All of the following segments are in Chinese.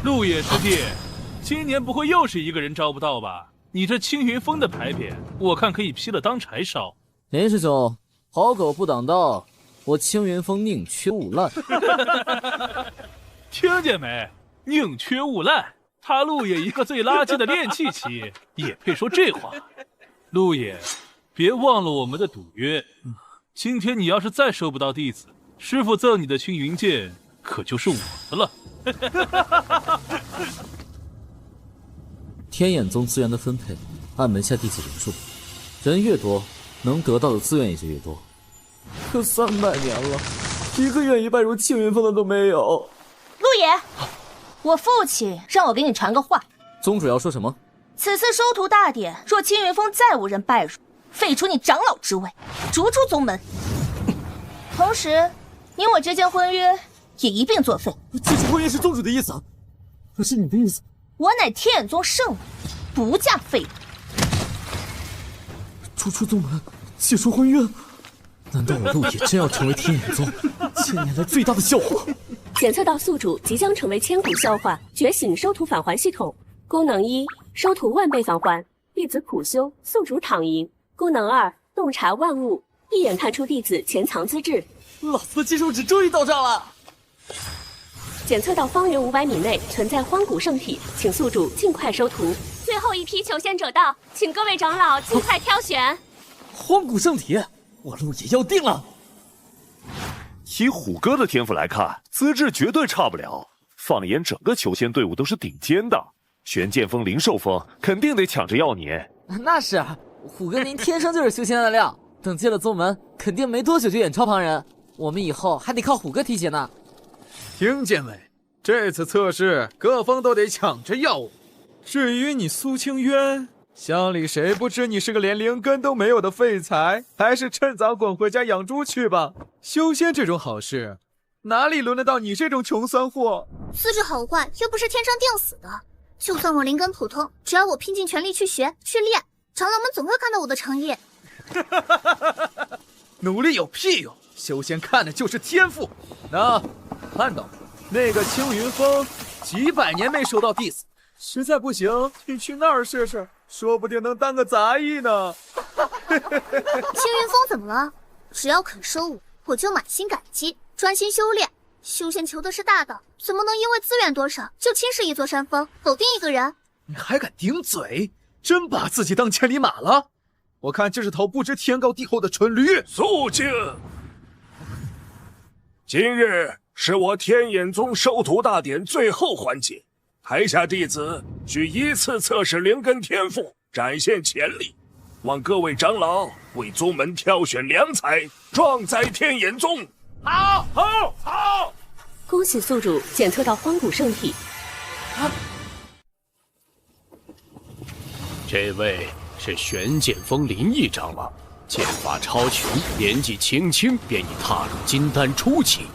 陆野師弟，今年不会又是一個人招不到吧？你這青雲峰的牌匾，我看可以劈了當柴燒。林師兄，好狗不擋道，我青雲峰寧缺毋濫。聽見沒？寧缺毋濫。他陸野一個最垃圾的練氣期，也配說這話？陸野，別忘了我們的賭約。今天你要是再收不到弟子，師父贈你的青雲劍可就是我的了。天眼宗資源的分配按門下弟子人數，人越多，能得到的資源也就越多。可300年了，一個願意拜入青雲峰的都沒有。陸野，我父親讓我給你傳個話。宗主要說什麼？此次收徒大典，若青雲峰再無人拜入，廢除你長老之位，逐出宗門。同時，你我之間婚約也一併作廢。这是婚约是宗主的意思，可是你的意思？我乃天眼宗圣女，不嫁废物。逐出宗门，解除婚约？难道我陸野真要成為天眼宗1000年來最大的笑話？檢測到宿主即將成為千古笑話，覺醒收徒返還系統。功能1：收徒萬倍返還，弟子苦修，宿主躺贏。功能2：洞察萬物，一眼看出弟子潛藏資質。老子的接受值終於到賬了。檢測到方圓500米內存在荒古聖體，請宿主盡快收徒。最後一批求仙者到，請各位長老盡快挑選。荒古聖體，我陸野要定了。以虎哥的天賦來看，資質絕對差不了。放眼整個求仙隊伍都是頂尖的，玄劍鋒、靈獸鋒肯定得搶着要你。那是，虎哥您天生就是修仙的料，等進了宗門，肯定沒多久就遠超旁人。我們以後還得靠虎哥提攜呢。聽見沒？這次測試各方都得搶着要我。至於你蘇清淵，鄉裡誰不知你是個連靈根都沒有的廢材，還是趁早滾回家養豬去吧。修仙這種好事，哪裡輪得到你這種窮酸貨？資質好壞又不是天生定死的，就算我靈根普通，只要我拼盡全力去學去練，長老們總會看到我的誠意。努力有屁用！修仙看的就是天賦。看到那個青雲峰幾百年沒收到弟子，實在不行你去那兒試試，說不定能當個雜役呢。青雲峰怎麼了？只要肯收我，我就滿心感激，專心修煉。修仙求的是大道，怎麼能因為資源多少就輕視一座山峰，否定一個人？你還敢頂嘴？真把自己當千里馬了？我看這是頭不知天高地厚的蠢驢。肅靜！今日是我天眼宗收徒大典最後環節，台下弟子需依次測試靈根天賦，展現潛力，望各位長老為宗門挑選良才，壯載天眼宗。好，好，好！恭喜宿主檢測到荒古聖體。這位是玄劍鋒林毅長老，劍法超群，年紀輕輕便已踏入金丹初期。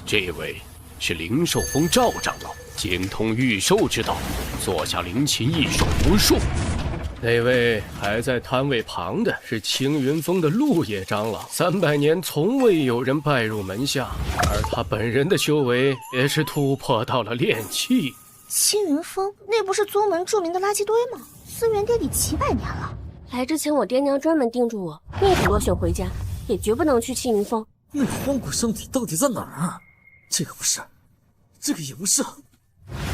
這位是靈獸鋒趙長老，精通御獸之道，坐下灵禽一手無數。那位還在攤位旁的是青雲峰的陸野長老，300年從未有人拜入門下，而他本人的修為也是突破到了煉氣。青雲峰那不是宗門著名的垃圾堆嗎？資源墊底幾百年了。來之前我爹娘專門叮囑我，宁可落選回家，也絕不能去青雲峰。那荒古聖體到底在哪兒啊？這個不是，這個也不是。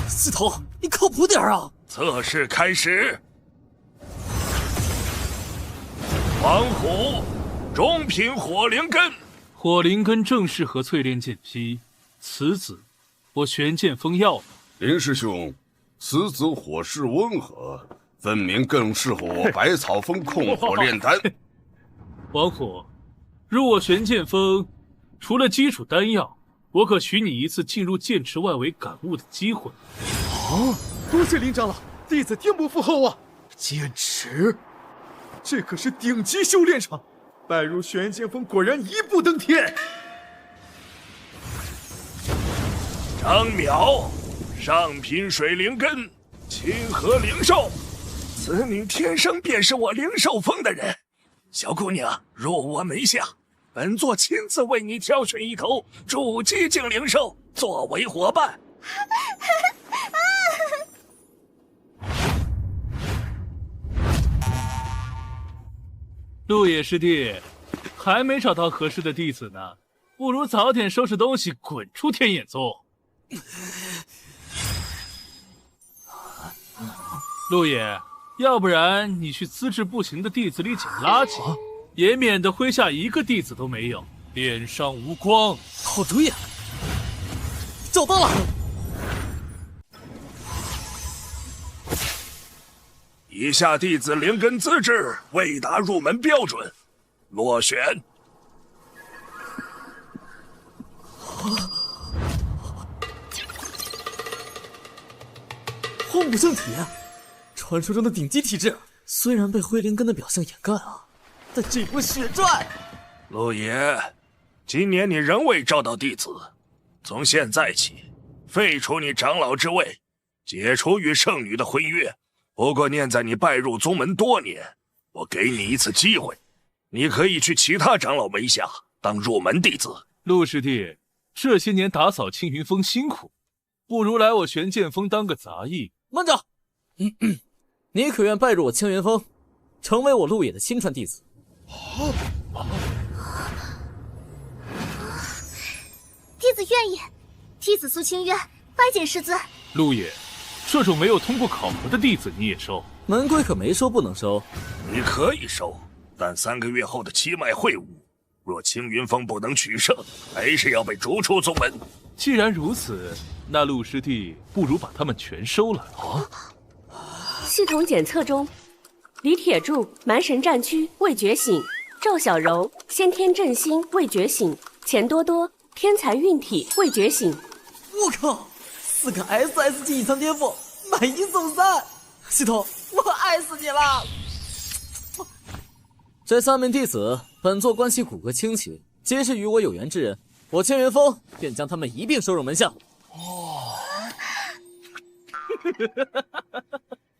四頭，你靠譜點啊！測試開始。黃虎，中品火靈根。火靈根正適合淬煉劍劈，此子我玄劍鋒要了。林師兄，此子火勢溫和，分明更適合我百草峰控火煉丹。黃虎，入我玄劍鋒，除了基礎丹藥，我可許你一次進入劍池外圍感悟的機會。好，多謝林長老，弟子定不負厚望。劍池，這可是頂級修煉場，拜入玄劍鋒果然一步登天。張淼，上品水靈根，清河靈獸，此女天生便是我灵獸峰的人。小姑娘，入我门下，本座親自為你挑選一頭築基境靈獸作為夥伴。陆野師弟，還沒找到合適的弟子呢，不如早點收拾東西滾出天眼宗。陸野，要不然你去資質不行的弟子裡撿垃圾，也免得麾下一個弟子都沒有，臉上無光。好主意，找到了！以下弟子灵根資質未達入門標準，落選。荒古圣体，傳說中的頂級體質，雖然被灰靈根的表象掩蓋了，但這波血賺。陸野，今年你仍未招到弟子，從現在起，廢除你長老之位，解除與聖女的婚約。不過念在你拜入宗門多年，我給你一次機會，你可以去其他長老門下當入門弟子。陸師弟，這些年打掃青雲峰辛苦，不如來我玄劍峰當個雜役。慢着，你可願拜入我青雲峰，成為我陸野的親傳弟子？弟子願意。弟子蘇清淵拜見師尊。陸野，這種沒有通過考核的弟子你也收？門規可沒說不能收。你可以收，但3個月後的七脈會晤，若青雲峰不能取勝，還是要被逐出宗門。既然如此，那陸師弟不如把他們全收了。系統檢測中，李鐵柱蠻神戰區未覺醒，趙小柔先天振興未覺醒，錢多多天才運體未覺醒。我靠，4個 SS 級隱藏天賦，買1送3，系統，我愛死你了！這3名弟子本作關係骨骼清奇，皆是與我有緣之人，我青雲峰便將他們一併收入門下。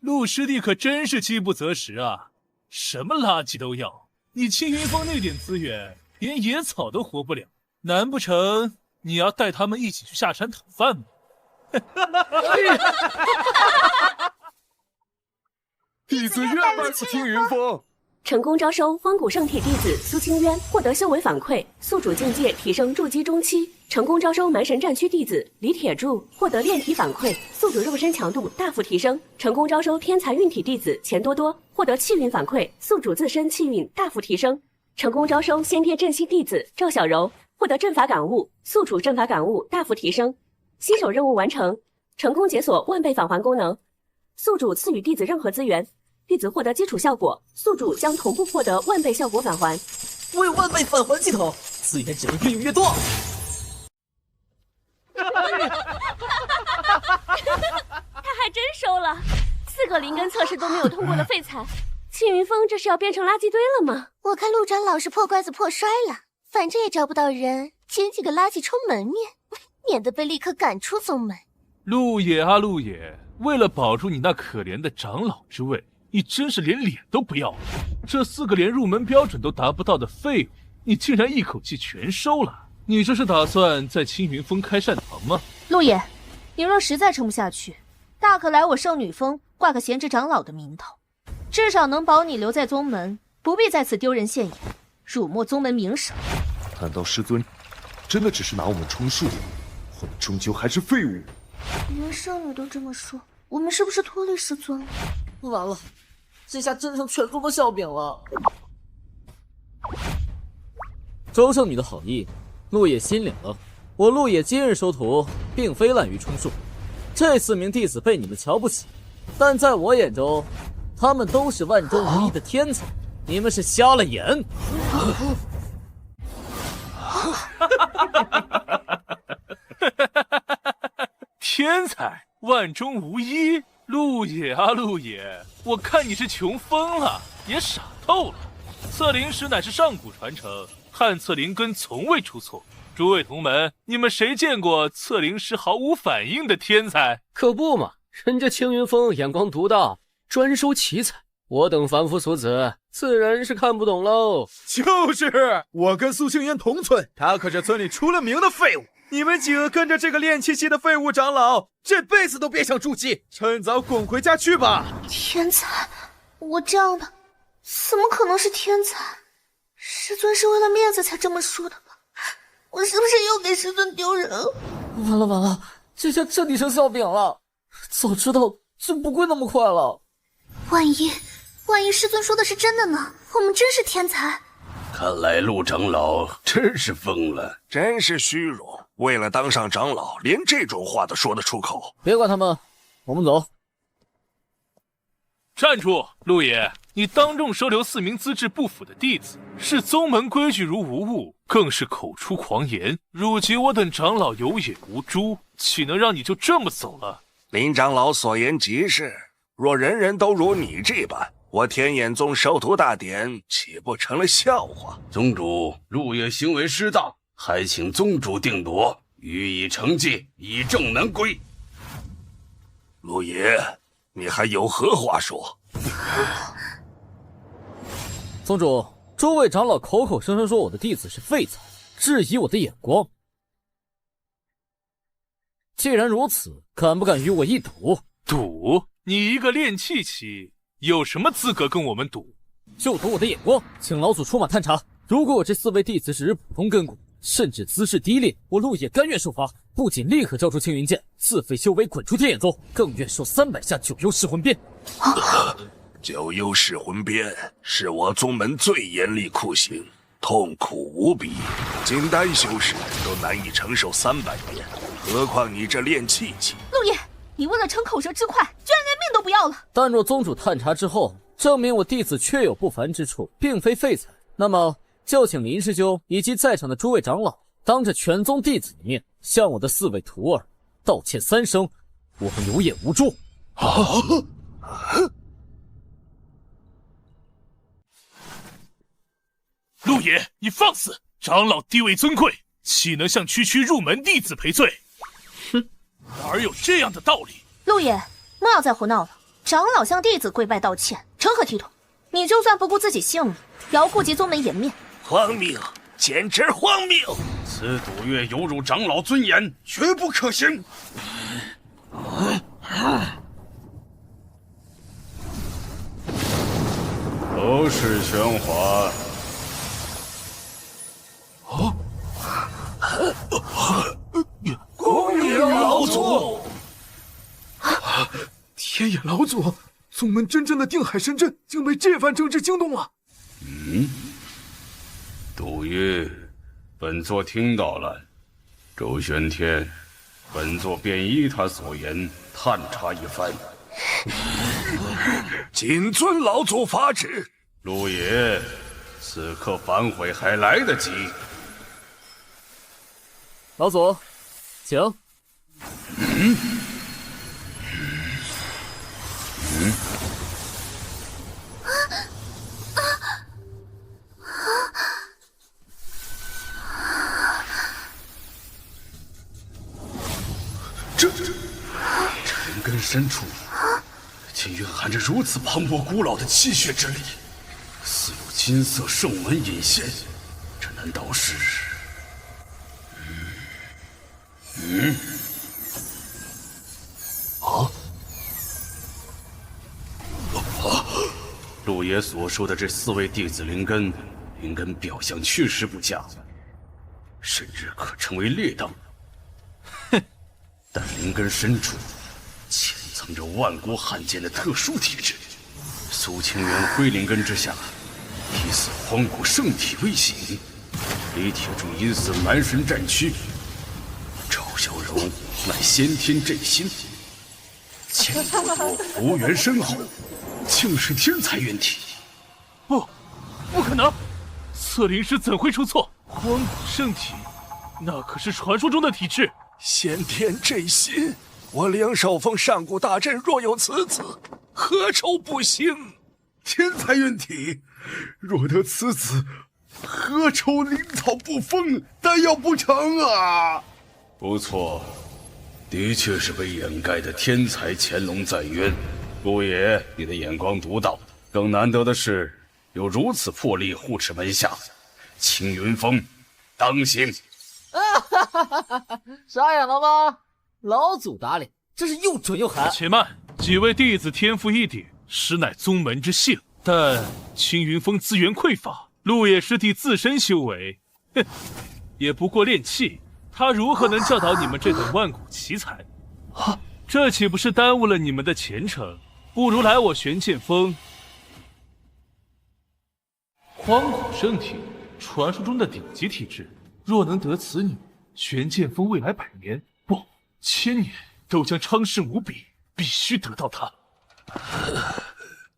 陸師弟可真是飢不擇食啊，什麼垃圾都要。你青雲峰那點資源，連野草都活不了，難不成你要帶他們一起去下山討飯嗎？弟子願拜入青雲峰。成功招收荒古聖體弟子蘇清淵，獲得修為反饋，宿主境界提升築基中期。成功招收蠻神戰區弟子李鐵柱，獲得煉體反饋，宿主肉身強度大幅提升。成功招收天才運體弟子錢多多，獲得氣運反饋，宿主自身氣運大幅提升。成功招收先天振興弟子趙小柔，獲得陣法感悟，宿主陣法感悟大幅提升。新手任務完成，成功解鎖萬倍返還功能，宿主賜予弟子任何資源，弟子獲得基礎效果，宿主將同步獲得万倍效果返還。为万倍返還系統，資源只能越用越多。他還真收了4個靈根測試都沒有通過的廢材，青雲峰這是要變成垃圾堆了嗎？我看陸長老是破罐子破摔了，反正也招不到人，撿幾個垃圾充門面，免得被立刻趕出宗門。陸野啊陸野，為了保住你那可憐的長老之位，你真是連臉都不要了。這4個連入門標準都達不到的廢物，你竟然一口氣全收了。你這是打算在青雲峰開善堂嗎？陸野，你若實在撐不下去，大可來我聖女峰掛個閒職長老的名頭，至少能保你留在宗門，不必在此丟人現眼，辱沒宗門名聲。難道師尊真的只是拿我們充數？我們終究還是廢物。連聖女都這麼說，我們是不是拖累師尊了？完了，這下真成全宗的笑柄了。周聖女的好意，陸野心領了。我陸野今日收徒，並非濫竽充數。這4名弟子被你們瞧不起，但在我眼中，他們都是萬中無一的天才。你們是瞎了眼。天才萬中無一，陸野啊陸野，我看你是窮瘋了，也傻透了。測靈石乃是上古傳承，探測靈根從未出錯。諸位同門，你們誰見過測靈石毫無反應的天才？可不嘛，人家青雲峰眼光獨到，專收奇才。我等凡夫俗子自然是看不懂嘍。就是我跟蘇清淵同村，他可是村裡出了名的廢物。你們幾個跟着這個練氣系的廢物長老，這輩子都別想築基，趁早滾回家去吧。天才，我這樣的怎麼可能是天才？师尊是为了面子才這麼說的吧？我是不是又給師尊丟人了？完了完了，這下徹底成笑柄了。早知道就不會那麼快了。萬一師尊說的是真的呢？我們真是天才。看來陸長老真是瘋了，真是虛榮。為了當上長老，連這種話都說得出口。別管他們，我們走。站住，陸爺！你當眾收留4名資質不符的弟子，视宗門規矩如無物，更是口出狂言，辱及我等長老有眼無珠，豈能讓你就這麼走了？林長老所言極是，若人人都如你這般，我天眼宗收徒大典豈不成了笑話？宗主，陸爺行為失當，還請宗主定奪，予以懲戒，以正門規。陸爺，你還有何話說？宗主，諸位長老口口聲聲說我的弟子是廢材，質疑我的眼光。既然如此，敢不敢與我一賭？賭？你一個練氣期，有什麼資格跟我們賭？就賭我的眼光，請老祖出馬探查。如果我這4位弟子只是普通根骨，甚至姿勢低劣，我陸爺甘願受罰，不僅立刻交出青雲劍，自廢修為，滾出天眼宗，更願受300下九幽噬魂鞭。九幽噬魂鞭是我宗門最嚴厲酷刑，痛苦無比，金丹修士都難以承受300鞭，何況你這練氣期？陸爺，你為了逞口舌之快，居然連命都不要了！但若宗主探查之後，證明我弟子確有不凡之處，並非廢材，那麼就請林師兄以及在場的諸位長老，當着全宗弟子的面，向我的4位徒兒道歉3聲，我們有眼無珠。陸爺，你放肆！長老地位尊貴，豈能向區區入門弟子賠罪？哼，哪有這樣的道理？陸爺，莫要再胡鬧了。長老向弟子跪拜道歉，成何體統？你就算不顧自己性命，也要顧及宗门顏面。荒謬，簡直荒謬！此賭約有辱長老尊嚴，絕不可行。都是喧嘩。恭迎老祖！天眼老祖，宗门真正的定海神针竟被这番争执惊动了。赌约，本座听到了。周玄天，本座便依他所言探查一番。谨遵老祖法旨。陆爺，此刻反悔還來得及。老祖，請。这灵根深處，竟蘊含着如此磅礴古老的氣血之力，似有金色聖紋隱現。這難道是？陸爺所說的這4位弟子靈根表象確實不佳，甚至可稱為劣等。但靈根深處潛藏着萬古罕見的特殊體質，蘇清源灰靈根之下，疑似荒古聖體未醒，李鐵柱因似蠻神戰軀，趙小柔乃先天震心，錢多多福緣深厚，竟是天才元體。不可能！测灵師怎會出錯？荒古聖體，那可是傳說中的體質。先天震心，我靈獸峰上古大陣若有此子，何愁不興？天才元體，若得此子，何愁靈草不豐，丹藥不成啊！不錯，的確是被掩蓋的天才潛龍在淵。陸爺，你的眼光獨到，更難得的是有如此魄力護持門下。青雲峰，當心！傻眼了嗎？老祖打臉，真是又準又狠。且慢，幾位弟子天賦異稟，實乃宗門之幸，但青雲峰資源匱乏，陆野師弟自身修為，哼，也不過練氣，他如何能教導你們這等萬古奇才？這豈不是耽誤了你們的前程？不如來我玄劍鋒。荒古圣体，傳說中的頂級體質，若能得此女，玄劍鋒未來100年，不，1000年都將昌盛無比，必須得到她。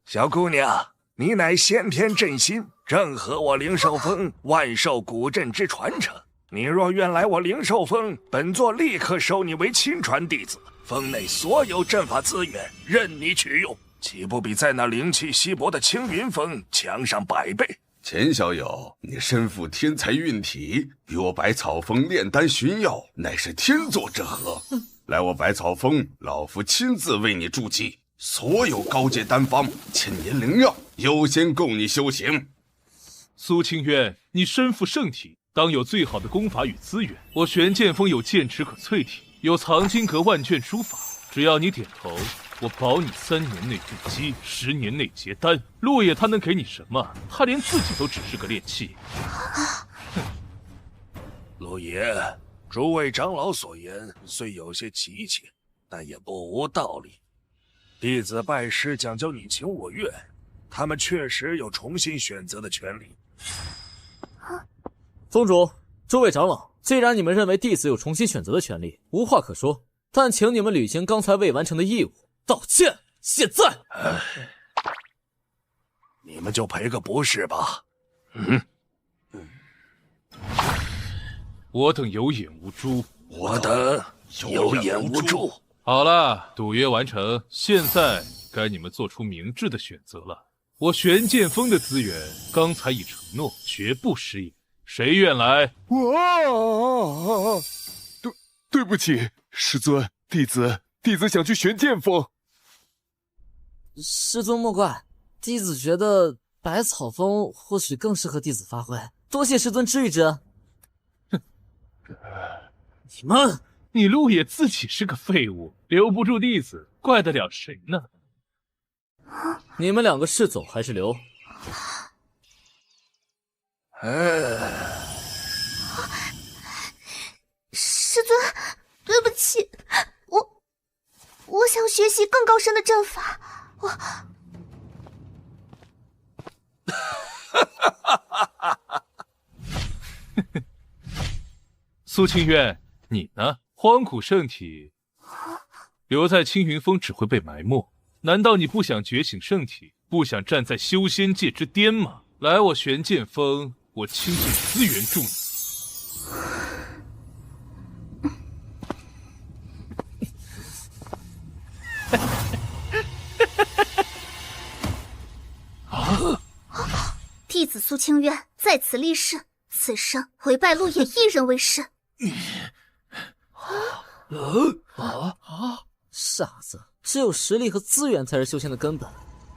小姑娘，你乃先天震心，正合我灵寿峰万寿古阵之傳承。你若愿來我灵壽峰，本座立刻收你為親傳弟子，峰內所有陣法資源任你取用，豈不比在那靈氣稀薄的青雲峰強上100倍？錢小友，你身負天才運體，與我百草峰煉丹尋藥，乃是天作之合。來我百草峰，老夫親自為你築基，所有高階丹方、千年靈藥，優先供你修行。蘇清淵，你身負聖體，當有最好的功法與資源。我玄劍鋒有劍池可淬體，有藏經閣萬卷書法，只要你點頭，我保你3年內築基，10年內結丹。陸野他能給你什麼？他連自己都只是個練氣。陸野，諸位長老所言雖有些奇奇，但也不無道理。弟子拜師講究你情我願，他們確實有重新選擇的權利。宗主，諸位長老，既然你們認為弟子有重新選擇的權利，無話可說，但請你們履行剛才未完成的義務。道歉！現在！你們就賠個不是吧。我等有眼無珠，我等有眼無珠。好了，賭約完成，現在該你們做出明智的選擇了。我玄劍鋒的資源，剛才已承諾，絕不食言。誰願來？對不起，師尊，弟子想去玄劍鋒。師尊莫怪，弟子覺得百草峰或許更適合弟子發揮，多謝師尊知遇之恩。你陸野自己是個廢物，留不住弟子，怪得了誰呢？你們兩個是走還是留？師尊，對不起，我想學習更高深的陣法。蘇清淵，你呢？荒古聖體留在青雲峰只會被埋沒，難道你不想覺醒聖體，不想站在修仙界之巔嗎？來我玄劍鋒，我傾盡資源助你。弟子蘇清淵在此立誓，此生唯拜陸野一人為師。傻子，只有實力和資源才是修仙的根本，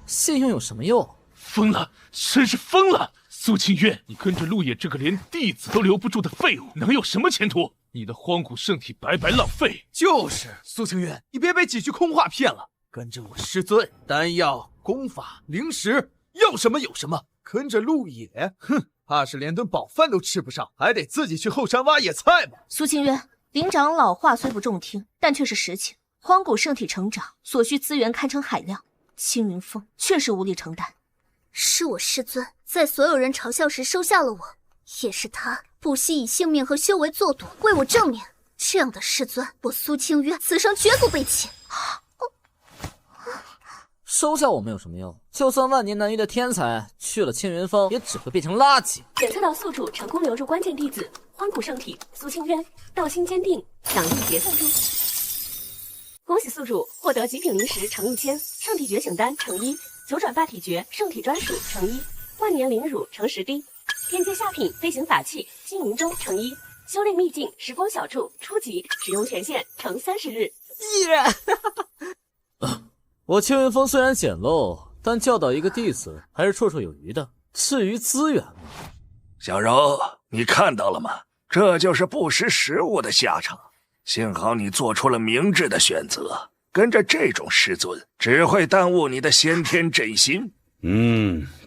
信用有什麼用？瘋了，真是瘋了！蘇清淵，你跟着陸野這個連弟子都留不住的廢物，能有什麼前途？你的荒古聖體白白浪費。就是蘇清淵，你別被幾句空話騙了，跟着我師尊，丹藥、功法、靈石，要什麼有什麼。跟着陸野，哼，怕是連頓飽飯都吃不上，還得自己去後山挖野菜吧。蘇清淵，林長老話雖不中聽，但卻是實情。荒古聖體成長所需資源堪稱海量，青雲峰確實無力承擔。是我師尊在所有人嘲笑時收下了我，也是他不惜以性命和修為作賭為我證明。這樣的師尊，我蘇清淵此生絕不背棄。收下我們有什麼用？就算萬年難遇的天才去了青雲峰，也只會變成垃圾。檢測到宿主成功留住關鍵弟子荒古聖體蘇清淵，道心堅定，獎勵結算中。恭喜宿主獲得極品靈石乘1000，聖體覺醒丹乘1，九轉霸體訣聖體專屬乘1，萬年靈乳乘10滴，天階下品飛行法器金銀鐘乘1，修煉秘境時光小築初級使用權限乘30日。我青雲峰雖然簡陋，但教導一個弟子還是綽綽有餘的。至於資源嘛，小柔，你看到了嗎？這就是不識時務的下場。幸好你做出了明智的選擇，跟着這種師尊，只會耽誤你的先天真心。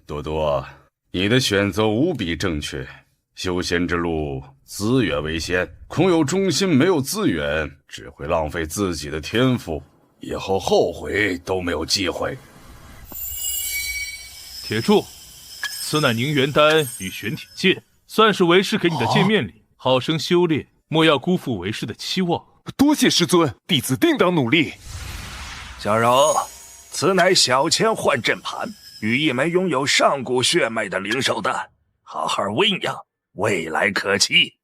多多，你的選擇無比正確。修仙之路，資源為先，空有忠心沒有資源，只會浪費自己的天賦，以後後悔都沒有機會。鐵柱，此乃凝元丹與玄鐵劍，算是為師給你的見面禮。好生修煉，莫要辜負為師的期望。多謝師尊，弟子定當努力。小柔，此乃小千幻阵盘與一枚擁有上古血脈的靈獸丹，好好溫養，未來可期。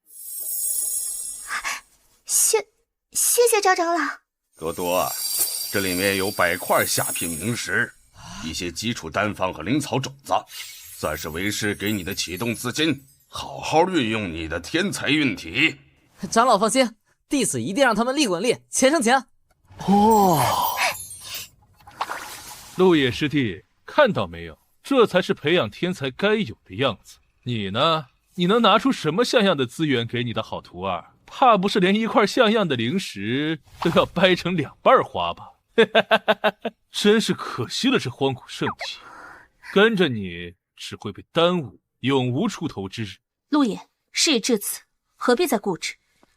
謝謝趙長老。多多，這裡面有100塊下品靈石，一些基礎丹方和靈草種子，算是為師給你的啟動資金，好好運用你的天才運體。長老放心，弟子一定讓他們利滾利，錢生錢。陆野師弟，看到沒有？這才是培養天才該有的樣子。你呢？你能拿出什麼像樣的資源給你的好徒兒？怕不是連一塊像樣的靈石都要掰成2半花吧？真是可惜了，這荒古圣体，跟着你只會被耽誤，永無出頭之日。陸野，事已至此，何必再固執？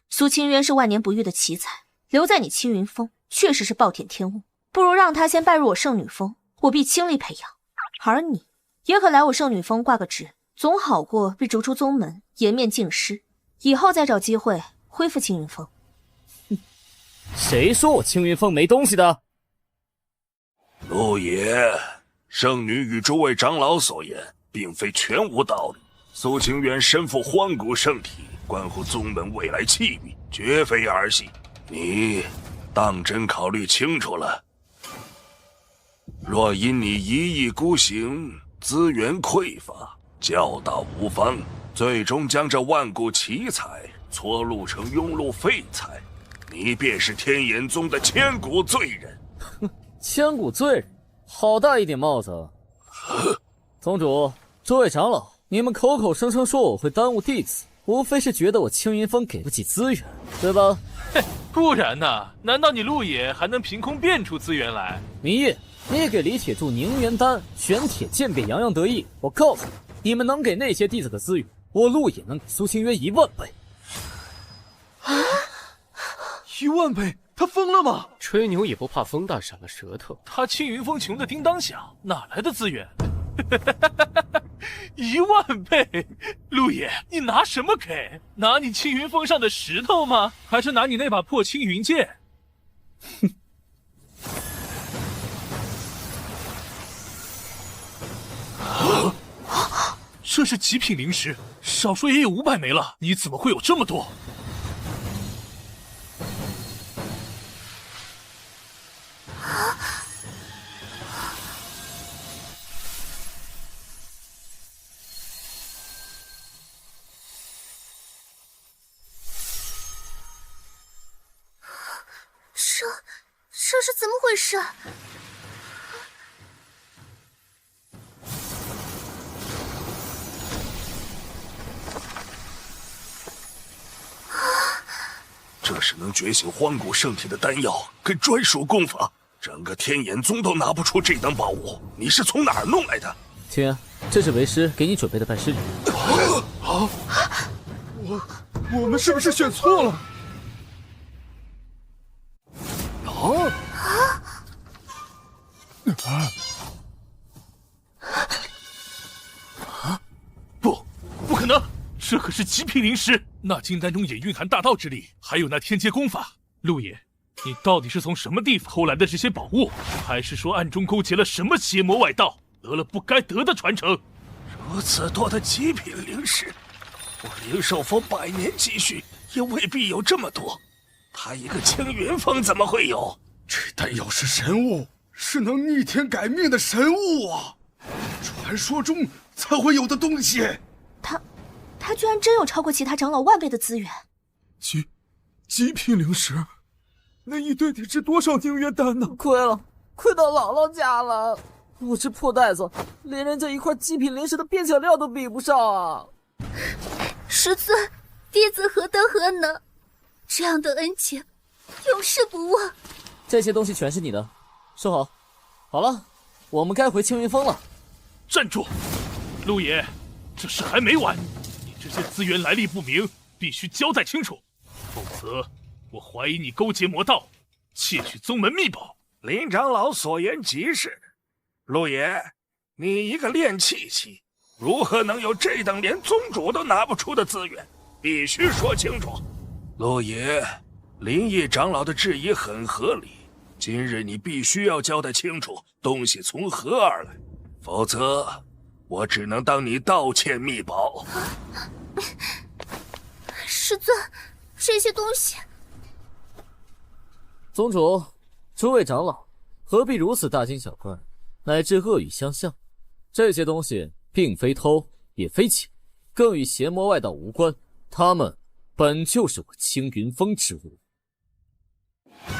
蘇清淵是萬年不遇的奇才，留在你青雲峰確實是暴殄天物。不如讓他先拜入我聖女峰，我必傾力培養。而你也可來我聖女峰掛個職，總好過被逐出宗門，顏面盡失。以後再找機會恢復青雲峰。誰說我青雲峰沒東西的？陸野，聖女與諸位長老所言，並非全無道理。蘇清淵身負荒古聖體，關乎宗門未來氣運，絕非兒戲。你當真考慮清楚了？若因你一意孤行，資源匱乏，教導無方，最終將這萬古奇才搓錄成庸碌廢材，你便是天眼宗的千古罪人。千古罪人，好大一頂帽子！宗主，諸位長老，你們口口聲聲說我會耽誤弟子，無非是覺得我青雲峰給不起資源，對吧？嘿，不然呢？難道你陸野還能憑空變出資源來？明夜，你給李鐵柱凝元丹、玄鐵劍便洋洋得意。我告訴你，你們能給那些弟子的資源，我陸野能給蘇清淵1萬倍。1萬倍？他瘋了嗎？吹牛也不怕風大閃了舌頭。他青雲峰窮得叮當響，哪來的資源？1萬倍，陸野，你拿什麼給？拿你青雲峰上的石頭嗎？還是拿你那把破青雲劍？哼！這是極品靈石，少說也有500枚了，你怎麼會有這麼多？这是怎么回事？这是能覺醒荒古聖體的丹藥跟專屬功法，整個天眼宗都拿不出這等寶物，你是從哪兒弄來的？清淵，這是為師給你準備的拜師禮。我們是不是選錯了？不可能！這可是極品靈石，那金丹中也蘊含大道之力，還有那天階功法。陸野，你到底是從什麼地方偷來的這些寶物？還是說暗中勾結了什麼邪魔外道，得了不該得的傳承？如此多的極品靈石，我靈獸峰100年積蓄也未必有這麼多，他一個青雲峰怎麼會有？這丹藥是神物，是能逆天改命的神物啊！傳說中才會有的東西。他居然真有超過其他長老100倍的資源。極品靈石，那一堆得值多少凝元丹呢？虧了，虧到姥姥家了。我這破袋子，連人家一塊極品靈石的邊角料都比不上啊！師尊，弟子何德何能？這樣的恩情，永世不忘。這些東西全是你的，收好。好了，我們該回青雲峰了。站住！陆野，這事還沒完，你這些資源來歷不明，必須交代清楚，否則我懷疑你勾結魔道，竊取宗門秘寶。林長老所言極是，陆野，你一个炼气期，如何能有这等连宗主都拿不出的資源？必須說清楚。陸野，林毅長老的質疑很合理，今日你必須要交代清楚東西從何而來，否則我只能當你盜竊秘寶。師尊，這些東西……宗主，諸位長老，何必如此大驚小怪，乃至惡語相向？這些東西並非偷，也非竊，更與邪魔外道無關，他們本就是我青雲峰之物。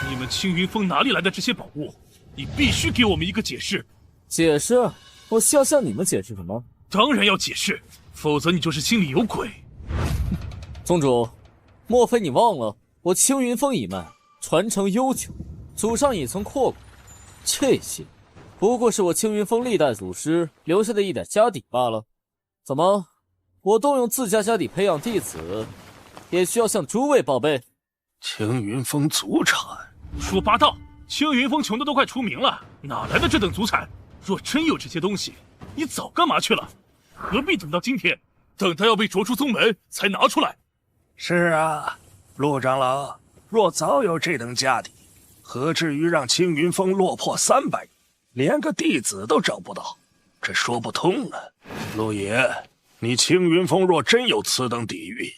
你們青雲峰哪裡來的這些寶物？你必須給我們一個解釋。解釋？我需要向你們解釋什麼？當然要解釋，否則你就是心裡有鬼。宗主，莫非你忘了我青雲峰一脈傳承悠久，祖上也曾擴過，這些不過是我青雲峰歷代祖師留下的一點家底罷了。怎麼，我動用自家家底培養弟子，也需要向諸位報備？青雲峰祖產？說八道！青雲峰窮的都快出名了，哪來的這等祖產？若真有這些東西，你早幹嘛去了？何必等到今天，等到要被逐出宗門才拿出來？是啊，陸長老，若早有這等家底，何至於讓青雲峰落魄300年，連個弟子都找不到？這說不通啊！陸爺，你青雲峰若真有此等底蘊，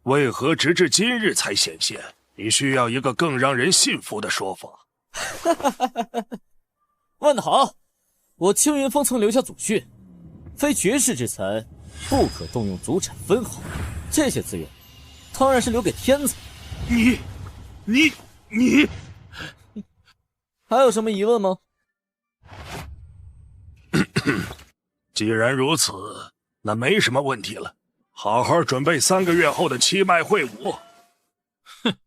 為何直至今日才顯現？你需要一個更讓人信服的說法。問得好，我青雲峰曾留下祖訓，非絕世之才，不可動用祖產分毫。這些資源，當然是留給天子。你，還有什麼疑問嗎？既然如此，那沒什麼問題了。好好準備3個月後的七脈會武。哼，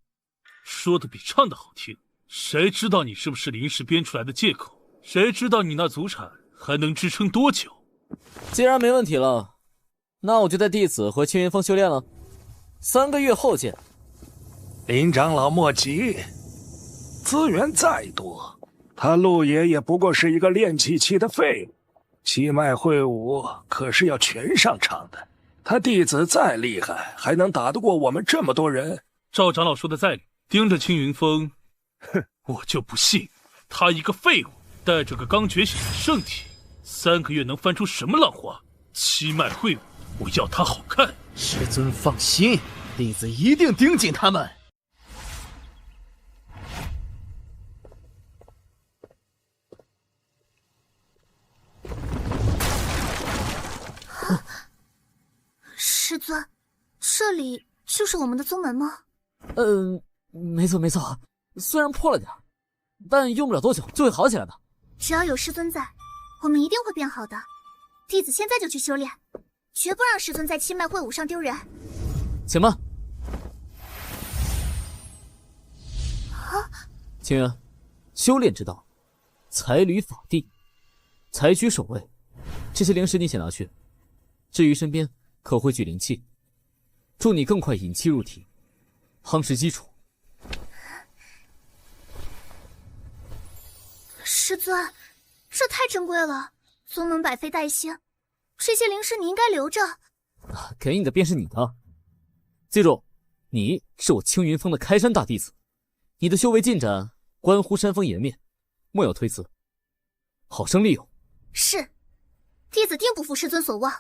說的比唱的好聽。誰知道你是不是臨時編出來的借口？誰知道你那祖產還能支撐多久？既然沒問題了，那我就帶弟子回青雲峰修煉了。3個月後見。林長老莫急，資源再多，他陸爺也不過是一個練氣期的廢物。七脈會武可是要全上場的，他弟子再厲害，還能打得過我們這麼多人？趙長老說的在理，盯着青雲峰，哼，我就不信他一個廢物帶着個剛覺醒的聖體，3個月能翻出什麼浪花？七脈會武，我要他好看。師尊放心，弟子一定盯緊他們。師尊，這裡就是我們的宗門嗎？沒錯，雖然破了點，但用不了多久就會好起來的。只要有師尊在，我們一定會變好的。弟子現在就去修煉，絕不讓師尊在七脈會武上丟人。請慢。啊！青雲，修煉之道，財履法地，財居首位。這些靈石你先拿去，至於身邊可匯聚靈氣，助你更快引氣入體，夯實基礎。師尊，這太珍貴了，宗門百廢待興，這些靈石你應該留着。給你的便是你的，記住，你是我青雲峰的開山大弟子，你的修為進展關乎山峰顏面，莫要推辭，好生利用。是，弟子定不負師尊所望。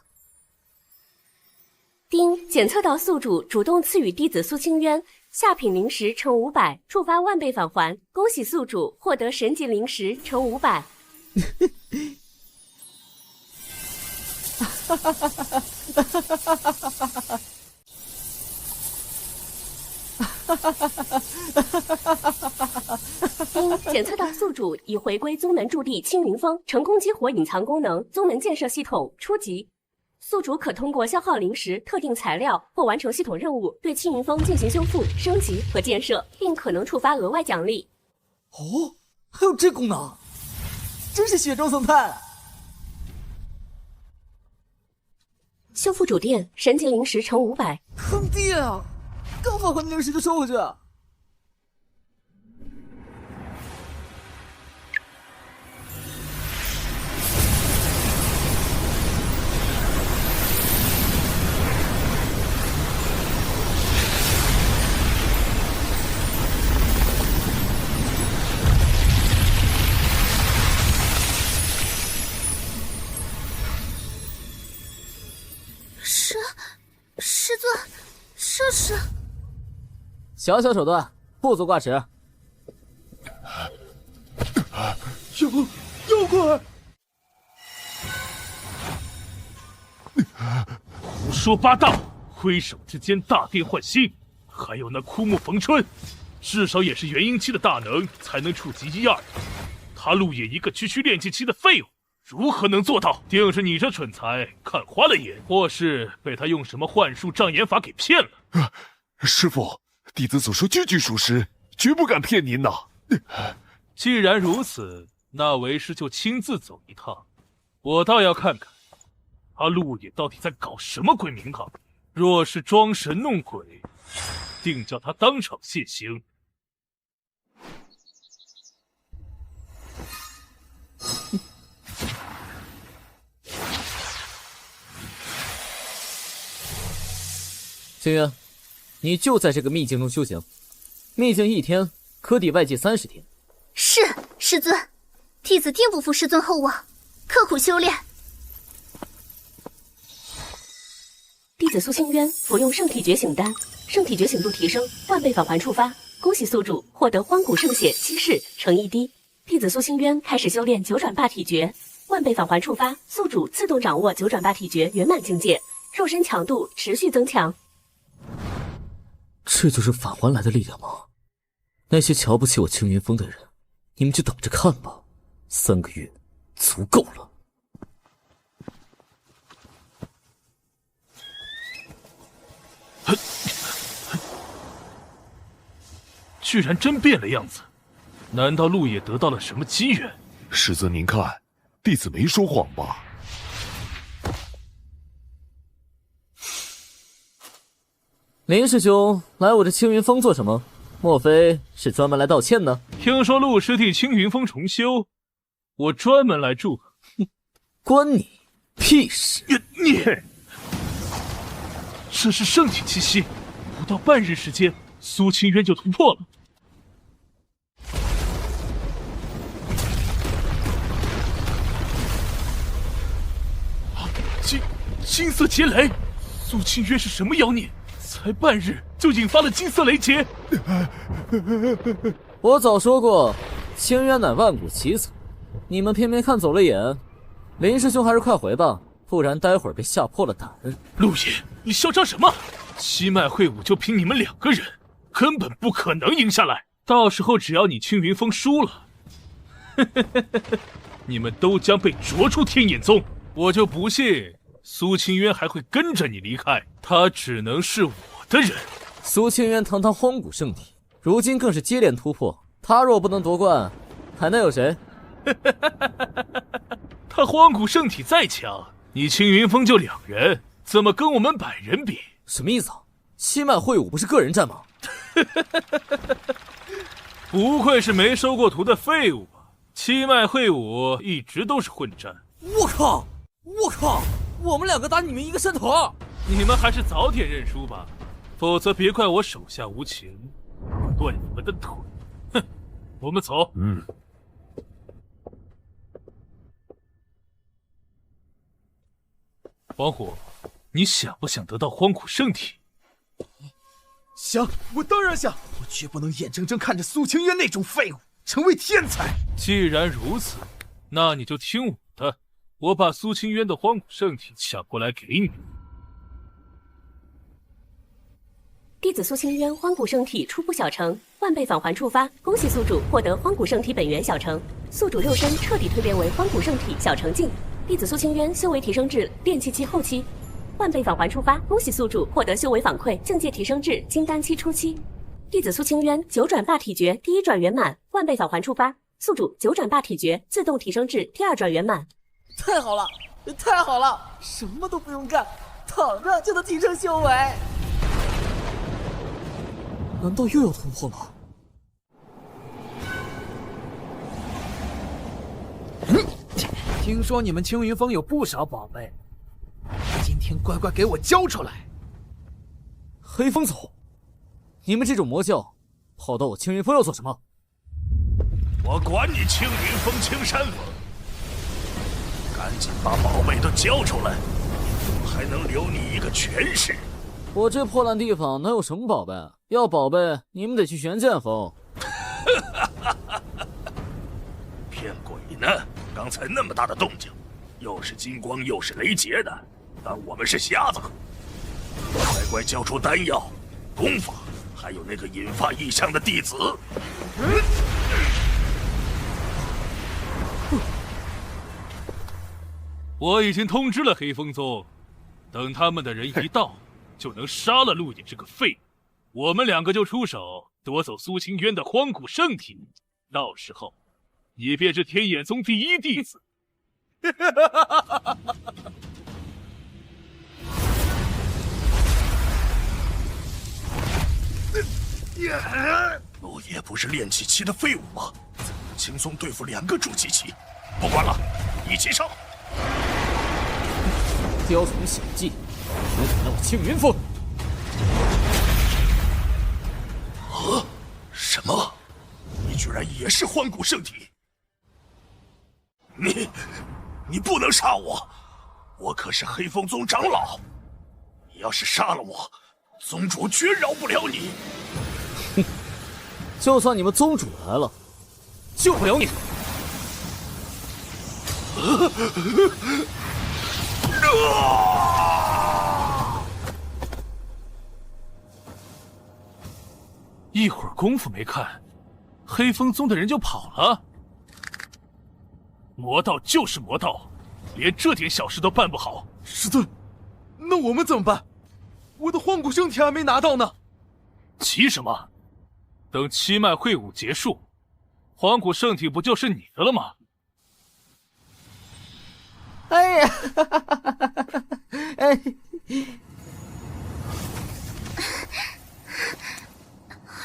丁檢測到宿主主動賜予弟子蘇清淵下品靈石乘500，觸發萬倍返還。恭喜宿主獲得神級靈石乘500。丁檢測到宿主已回歸宗門駐地青雲峰，成功激活隱藏功能宗門建設系統初級。宿主可通過消耗靈石特定材料或完成系統任務，對青雲峰進行修復、升級和建設，並可能觸發額外獎勵。哦，還有這功能，真是血中生態。修复主殿，神级灵石乘500。坑爹啊！刚返还的灵石就收回去。师尊，这是小小手段，不足挂齿。妖怪！胡说八道！挥手之间大变换星，还有那枯木逢春，至少也是元婴期的大能才能触及一二。他陆野一個区區煉氣期的廢物，如何能做到？定是你這蠢材看花了眼，或是被他用什麼幻術障眼法給騙了。師父，弟子所說句句屬實，絕不敢騙您吶。既然如此，那為師就親自走一趟，我倒要看看他陸野到底在搞什麼鬼名堂。若是裝神弄鬼，定叫他當場現形。清渊，你就在這個秘境中修行，秘境1天可抵外界30天。是，師尊，弟子定不負師尊厚望，刻苦修煉。弟子蘇清淵服用聖體覺醒丹，聖體覺醒度提升，萬倍返還觸發。恭喜宿主獲得荒古聖血稀釋乘1滴。弟子蘇清淵開始修煉九轉霸體訣，萬倍返還觸發，宿主自動掌握九轉霸體訣圓滿境界，肉身強度持續增強。這就是返還來的力量嗎？那些瞧不起我青雲峰的人，你們就等着看吧，3個月足夠了。居然真變了樣子，難道陸野得到了什麼機緣？師尊您看，弟子沒說謊吧？林師兄來我這青雲峰做什麼？莫非是專門來道歉呢？聽說陸師弟青雲峰重修，我專門來祝賀。關你屁事！你，這是聖體氣息，不到半日時間，蘇清淵就突破了。金色劫雷，蘇清淵是什麼妖孽？才半日就引發了金色雷劫。我早說過，清淵乃萬古奇才，你們偏偏看走了眼。林師兄還是快回吧，不然待會兒被嚇破了膽。陸野，你囂張什麼？七脈會武就憑你們2個人，根本不可能贏下來。到時候只要你青雲峰輸了，你們都將被逐出天眼宗。我就不信蘇清淵還會跟着你離開，他只能是我的人。蘇清淵堂堂荒古聖體，如今更是接連突破，他若不能奪冠，還能有誰？他荒古聖體再強，你青雲峰就2人，怎麼跟我們100人比？什麼意思啊？七脈會武不是個人戰嗎？不愧是沒收過徒的廢物啊！七脈會武一直都是混戰。我靠！我們2個打你們一個山頭，你們還是早點認輸吧，否則別怪我手下無情，斷你們的腿。哼，我們走。黃虎，你想不想得到荒古聖體？想，我當然想，我絕不能眼睜睜看着蘇清淵那種廢物成為天才。既然如此，那你就聽我的。我把蘇清淵的荒古聖體搶過來給你。弟子蘇清淵荒古聖體初步小成，萬倍返還觸發，恭喜宿主獲得荒古聖體本源小成，宿主肉身徹底蛻變為荒古聖體小成境。弟子蘇清淵修為提升至煉氣期後期，萬倍返還觸發，恭喜宿主獲得修為反饋，境界提升至金丹期初期。弟子蘇清淵九轉霸體訣第1轉圓滿，萬倍返還觸發，宿主九轉霸體訣自動提升至第2轉圓滿。太好了，太好了，什麼都不用幹，躺着就能提升修为？难道又要突破了？听说你们青云峰有不少宝贝，今天乖乖给我交出来！黑风总，你们这种魔教，跑到我青云峰要做什么？我管你青云峰、青山峰，赶紧把宝贝都交出来，我还能留你一个全尸。我这破烂地方能有什么宝贝？要宝贝，你们得去玄剑峰。骗鬼呢！刚才那么大的动静，又是金光又是雷劫的，当我们是瞎子？乖乖交出丹药、功法，还有那个引发异象的弟子。我已经通知了黑风宗，等他们的人一到，就能杀了陆野这个废物。我们两个就出手夺走蘇清淵的荒古圣體，到時候你便是天眼宗第一弟子。陆野不是炼气期的废物吗？怎么能轻松对付2个筑基期？不管了，一起上！雕虫小技，有敢来我青云峰？啊！什么？你居然也是荒古圣体？你不能杀我！我可是黑风宗长老，你要是杀了我，宗主绝饶不了你！哼，就算你们宗主来了，救不了你！一会儿功夫没看，黑风宗的人就跑了。魔道就是魔道，连这点小事都办不好。师尊，那我们怎么办？我的荒古圣体还没拿到呢。急什么？等七脉会武结束，荒古圣体不就是你的了吗？哎呀，哎，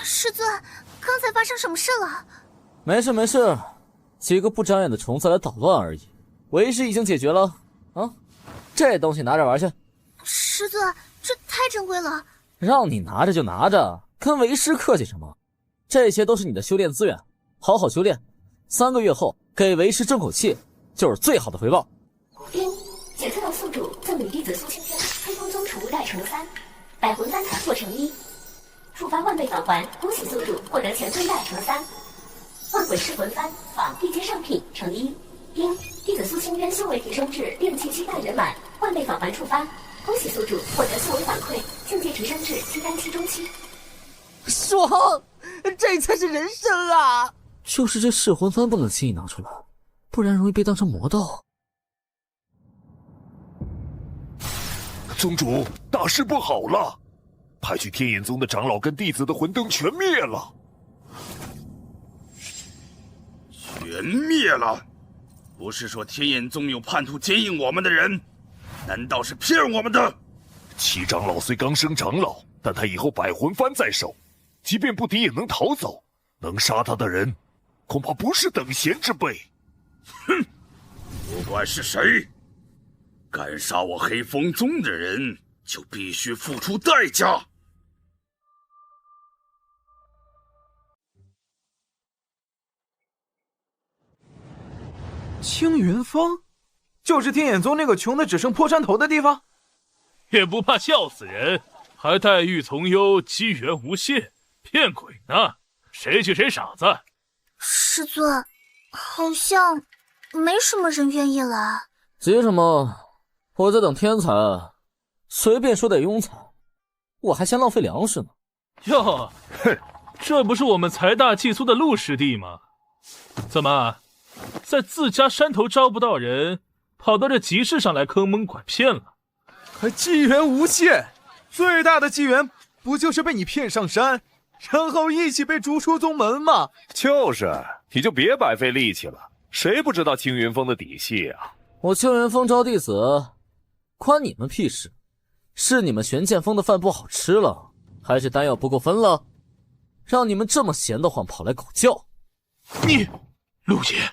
师尊，刚才发生什么事了？没事没事，几个不长眼的虫子来捣亂而已，為師已經解決了。啊，這東西拿着玩去。師尊，這太珍貴了。讓你拿着就拿着，跟為師客氣什麼？這些都是你的修煉資源，好好修煉，3個月後給為師爭口氣，就是最好的回報。檢測到宿主贈女弟子蘇清淵黑風宗儲物袋乘3，百魂丹塔做成1，觸發萬倍返還，恭喜宿主獲得乾坤袋乘3，萬鬼噬魂幡仿地階上品乘1。弟子蘇清淵修為提升至煉氣期大圓滿，萬倍返還觸發，恭喜宿主獲得修為反饋，境界提升至金丹期中期。爽，這才是人生啊！就是這噬魂幡不能輕易拿出來，不然容易被當成魔道。宗主，大事不好了！派去天眼宗的長老跟弟子的魂燈全滅了。全滅了？不是說天眼宗有叛徒接應我們的人？難道是騙我們的？七長老雖剛升長老，但他以後百魂幡在手，即便不敵也能逃走。能殺他的人，恐怕不是等閒之輩。哼！不管是誰，敢殺我黑風宗的人，就必須付出代價。青雲峰，就是天眼宗那個窮的只剩破山頭的地方？也不怕笑死人，還待遇從優，機緣無限，騙鬼呢？誰去誰傻子？師尊，好像沒什麼人願意來。急什麼？我在等天才，隨便說點庸才，我還嫌浪費糧食呢。喲，哼，這不是我們財大氣粗的陸師弟嗎？怎麼，在自家山頭招不到人，跑到這集市上來坑蒙拐騙了？還機緣無限，最大的機緣不就是被你騙上山，然後一起被逐出宗門嗎？就是，你就別白費力氣了，誰不知道青雲峰的底細啊？我青雲峰招弟子，關你們屁事！是你们玄剑锋的飯不好吃了，还是丹药不够分了？让你们这么闲得慌跑来狗叫？你，陆爷，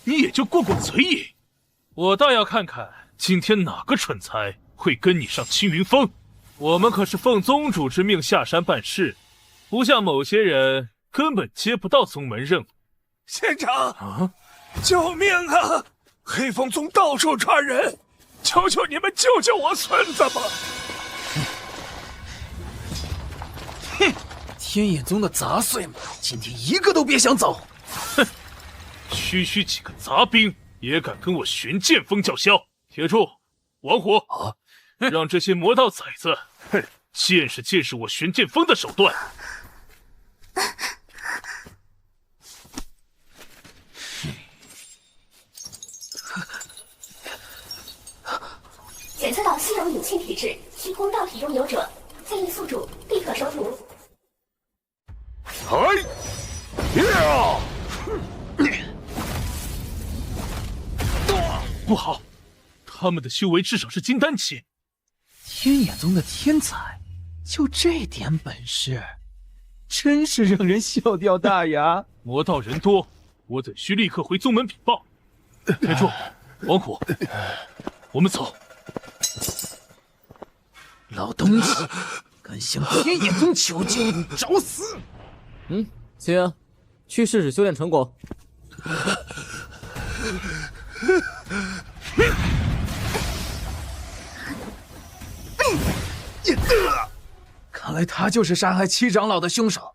你也就过过嘴瘾，我倒要看看今天哪个蠢材会跟你上青云峰。我们可是奉宗主之命下山办事，不像某些人根本接不到宗门任務。县长，救命啊！黑风宗到处抓人，求求你们救救我孙子吧！哼，天眼宗的杂碎们，今天一个都別想走！哼，区区幾個雜兵也敢跟我玄劍鋒叫囂？鐵柱、王虎啊，讓這些魔道崽子，見識見識我玄劍鋒的手段。检測到稀有隱性體質，虛空道體擁有者，建議宿主立刻收徒。不好，他們的修為至少是金丹期。天眼宗的天才，就這點本事，真是讓人笑掉大牙。魔道人多，我等需立刻回宗門稟報。鐵柱、王虎，我們走。老東西，敢向天眼宗求救，你找死！青渊，去試試修煉成果。看來他就是殺害七長老的兇手。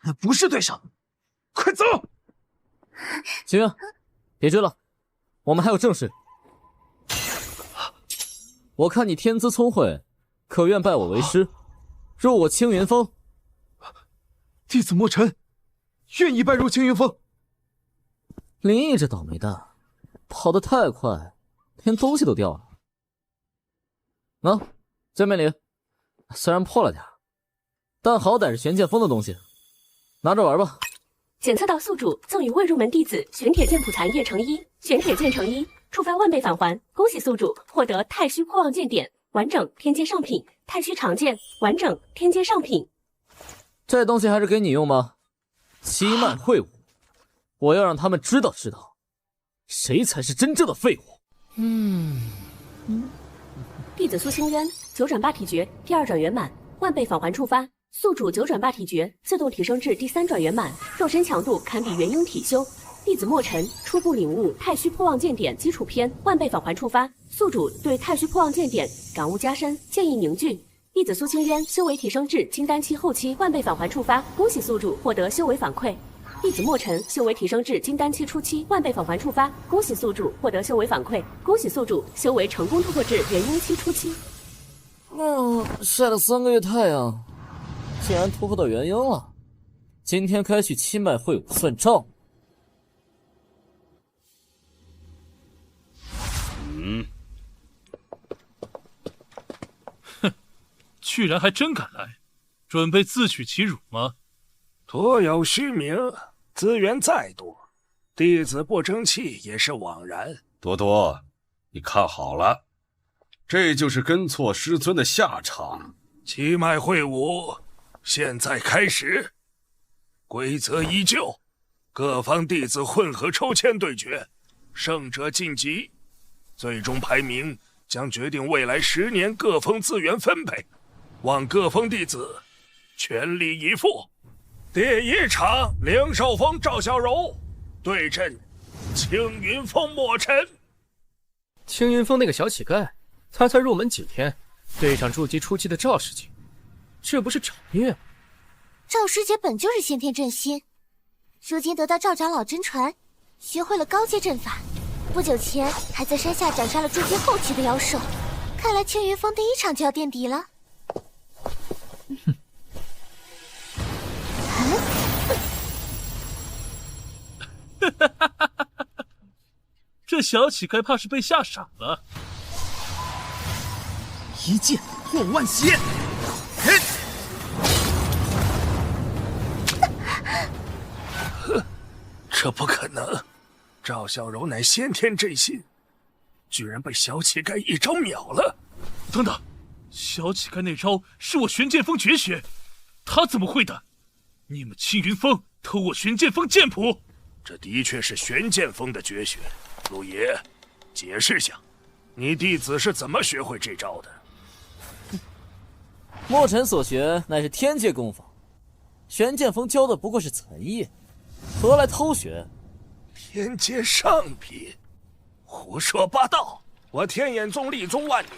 那不是對手，快走！青淵，別追了，我們還有正事。我看你天資聰慧，可願拜我為師，入我青雲峰。弟子墨塵，願意拜入青雲峰。林毅這倒霉蛋，跑得太快，連東西都掉了。見面禮，雖然破了點，但好歹是玄劍鋒的東西，拿着玩吧。檢測到宿主贈與未入門弟子玄鐵劍譜殘葉成一，玄鐵劍成一，觸發萬倍返還。恭喜宿主獲得太虛破望劍典，完整天階上品；太虛長劍，完整天階上品。這東西還是給你用嗎？欺邁穢物，我要讓他們知道知道，誰才是真正的廢物。弟子蘇清淵九轉霸體訣第2轉圓滿，萬倍返還觸發。宿主九轉霸體訣自動提升至第3轉圓滿，肉身強度堪比元嬰體修。弟子墨塵初步領悟太虛破望劍典基礎篇，萬倍返還觸發。宿主對太虛破望劍典感悟加深，建議凝聚。弟子蘇清淵修為提升至金丹期後期，萬倍返還觸發。恭喜宿主獲得修為反饋。弟子墨塵修為提升至金丹期初期，萬倍返還觸發。恭喜宿主獲得修為反饋。恭喜宿主修為成功突破至元嬰期初期。曬了3個月太陽，竟然突破到元嬰了。今天該去欺邁穢物算賬。哼，居然還真敢來，準備自取其辱嗎？徒有虛名，資源再多，弟子不爭氣也是枉然。多多，你看好了，這就是跟錯師尊的下場。欺邁穢物，現在開始，規則依舊，各方弟子混合抽籤對決，勝者晉級，最終排名將決定未來10年各峰資源分配，望各峰弟子全力以赴。第1場，靈獸峰趙小柔對陣青雲峰墨塵。青雲峰那個小乞丐，他才入門幾天，對上築基初期的趙師姐，這不是找虐嗎？趙師姐本就是先天陣心，如今得到趙長老真傳，學會了高階陣法，不久前還在山下斬殺了築基後期的妖獸，看來青雲峰第1場就要墊底了。這小乞丐怕是被嚇傻了。一劍破萬邪！這不可能！趙小柔乃先天真心，居然被小乞丐一招秒了。等等，小乞丐那招是我玄剑锋绝学，他怎么会的？你们青云峰偷我玄剑锋剑谱？这的确是玄剑锋的绝学。陆爷，解释下，你弟子是怎么学会这招的？墨尘所学乃是天阶功法，玄剑锋教的不过是残叶，何来偷学？天阶上品，胡说八道！我天眼宗立宗万年，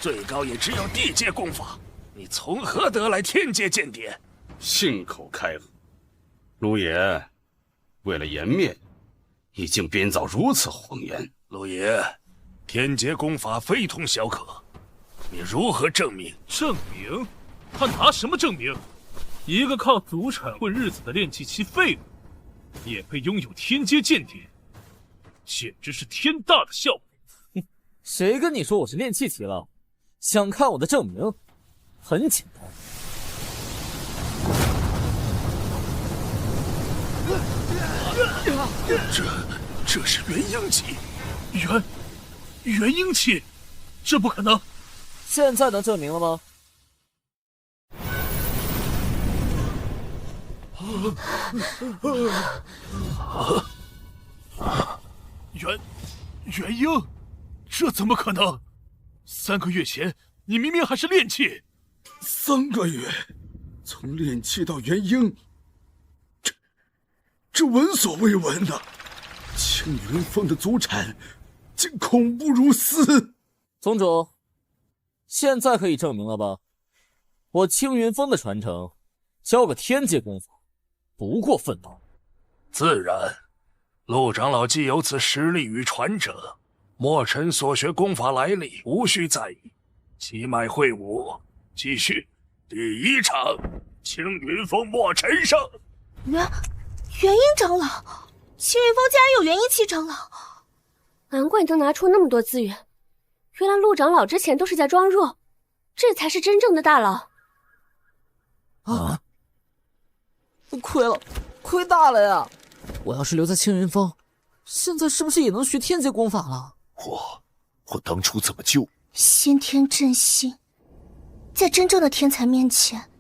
最高也只有地阶功法，你从何得来天阶剑典？信口开河，陆爷，为了颜面，已经编造如此谎言。陆爷，天阶功法非同小可，你如何证明？证明？他拿什么证明？一个靠祖产混日子的炼气期废物，也配拥有天阶剑典，简直是天大的笑话！谁跟你说我是炼气期了？想看我的证明？很简单。这是元婴期，元婴期，这不可能！现在能证明了吗？元婴，这怎么可能？3个月前你明明还是炼气，3个月，从炼气到元婴，这闻所未闻的。青云峰的祖产竟恐怖如斯。宗主，现在可以证明了吧？我青云峰的传承，教个天阶功法，不过分吧？自然，陆长老既有此实力与传承，墨尘所學功法來歷無需在意。七脈會武，繼續第1場，青雲峰墨塵勝。元嬰長老，青雲峰竟然有元嬰期長老，難怪能拿出那麼多資源。原來陸長老之前都是在裝弱，這才是真正的大佬。啊！虧了，虧大了呀！我要是留在青雲峰，現在是不是也能學天階功法了？我當初怎麼就……先天真心，在真正的天才面前，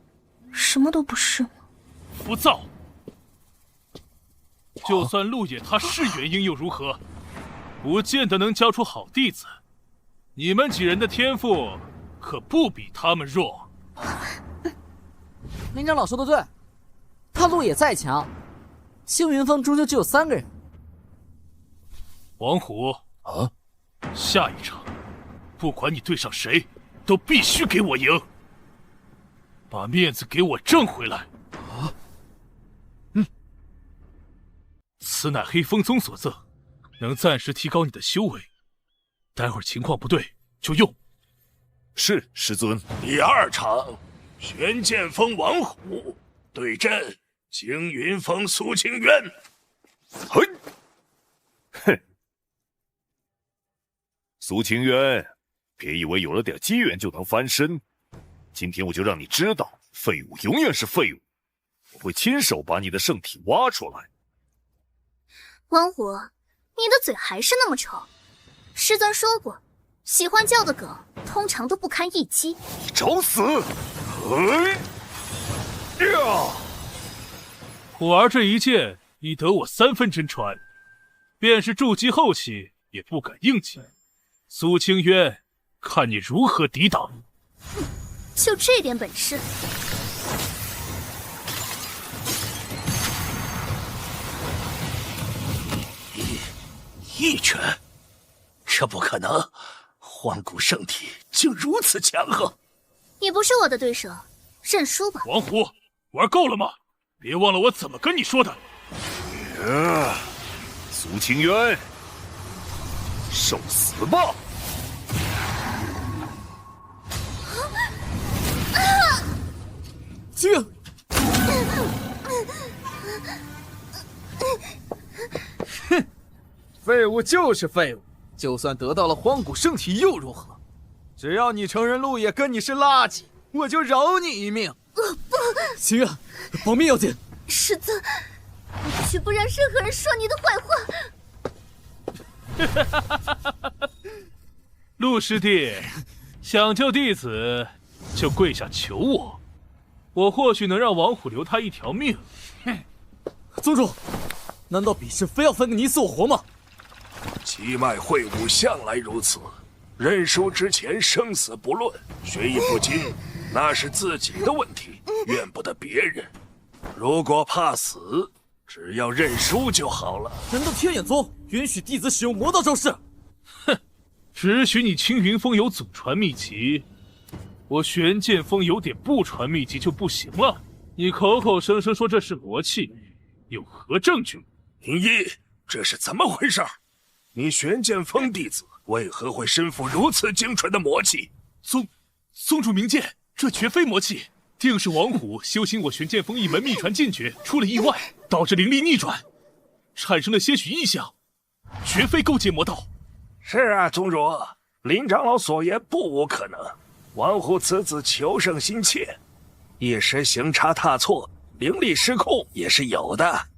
什麼都不是嗎？浮躁！就算陸野他是元嬰又如何？不見得能教出好弟子。你們幾人的天賦可不比他們弱。林長老說的對，他陸野再強，青雲峰終究只有3個人。王虎啊，下一場，不管你對上誰，都必須給我贏，把面子給我掙回來。啊，此乃黑風宗所贈，能暫時提高你的修為，待會兒情況不對就用。是，師尊。第2場，玄劍鋒王虎對陣青雲峰蘇清淵。嘿，哼！蘇清淵，別以為有了點機緣就能翻身。今天我就讓你知道，廢物永遠是廢物。我會親手把你的聖體挖出來。王虎，你的嘴還是那麼臭。師尊說過，喜歡叫的狗通常都不堪一擊。你找死！虎兒這一劍已得我3分真傳，便是築基後期也不敢硬擊。蘇清淵，看你如何抵擋。就這點本事？一拳，這不可能！荒古聖體竟如此強橫！你不是我的對手，認輸吧。王虎，玩夠了嗎？別忘了我怎麼跟你說的。蘇清淵，受死吧！靜！哼，廢物就是廢物，就算得到了荒古聖體又如何？只要你承認陸野跟你是垃圾，我就饒你一命。不，清月，保命要緊。師尊，我絕不讓任何人說你的壞話。陸師弟，想救弟子，就跪下求我，我或许能让王虎留他一条命。宗主，难道比试非要分个你死我活吗？七脉会武向来如此，认输之前生死不论，学艺不精，那是自己的問題，怨不得別人。如果怕死，只要認輸就好了。難道天眼宗允許弟子使用魔道招式？哼，只許你青雲峰有祖傳秘籍，我玄劍鋒有點不傳秘籍就不行了？你口口聲聲說這是魔器，有何證據？林一，這是怎麼回事？你玄劍鋒弟子為何會身負如此精純的魔器？宗主明鑑，這絕非魔器，定是王虎修行我玄劍鋒一門秘傳禁訣出了意外，導致靈力逆轉，產生了些許異象，絕非勾結魔道。是啊，宗主，林長老所言不無可能。王虎此子求勝心切，一時行差踏錯，靈力失控也是有的。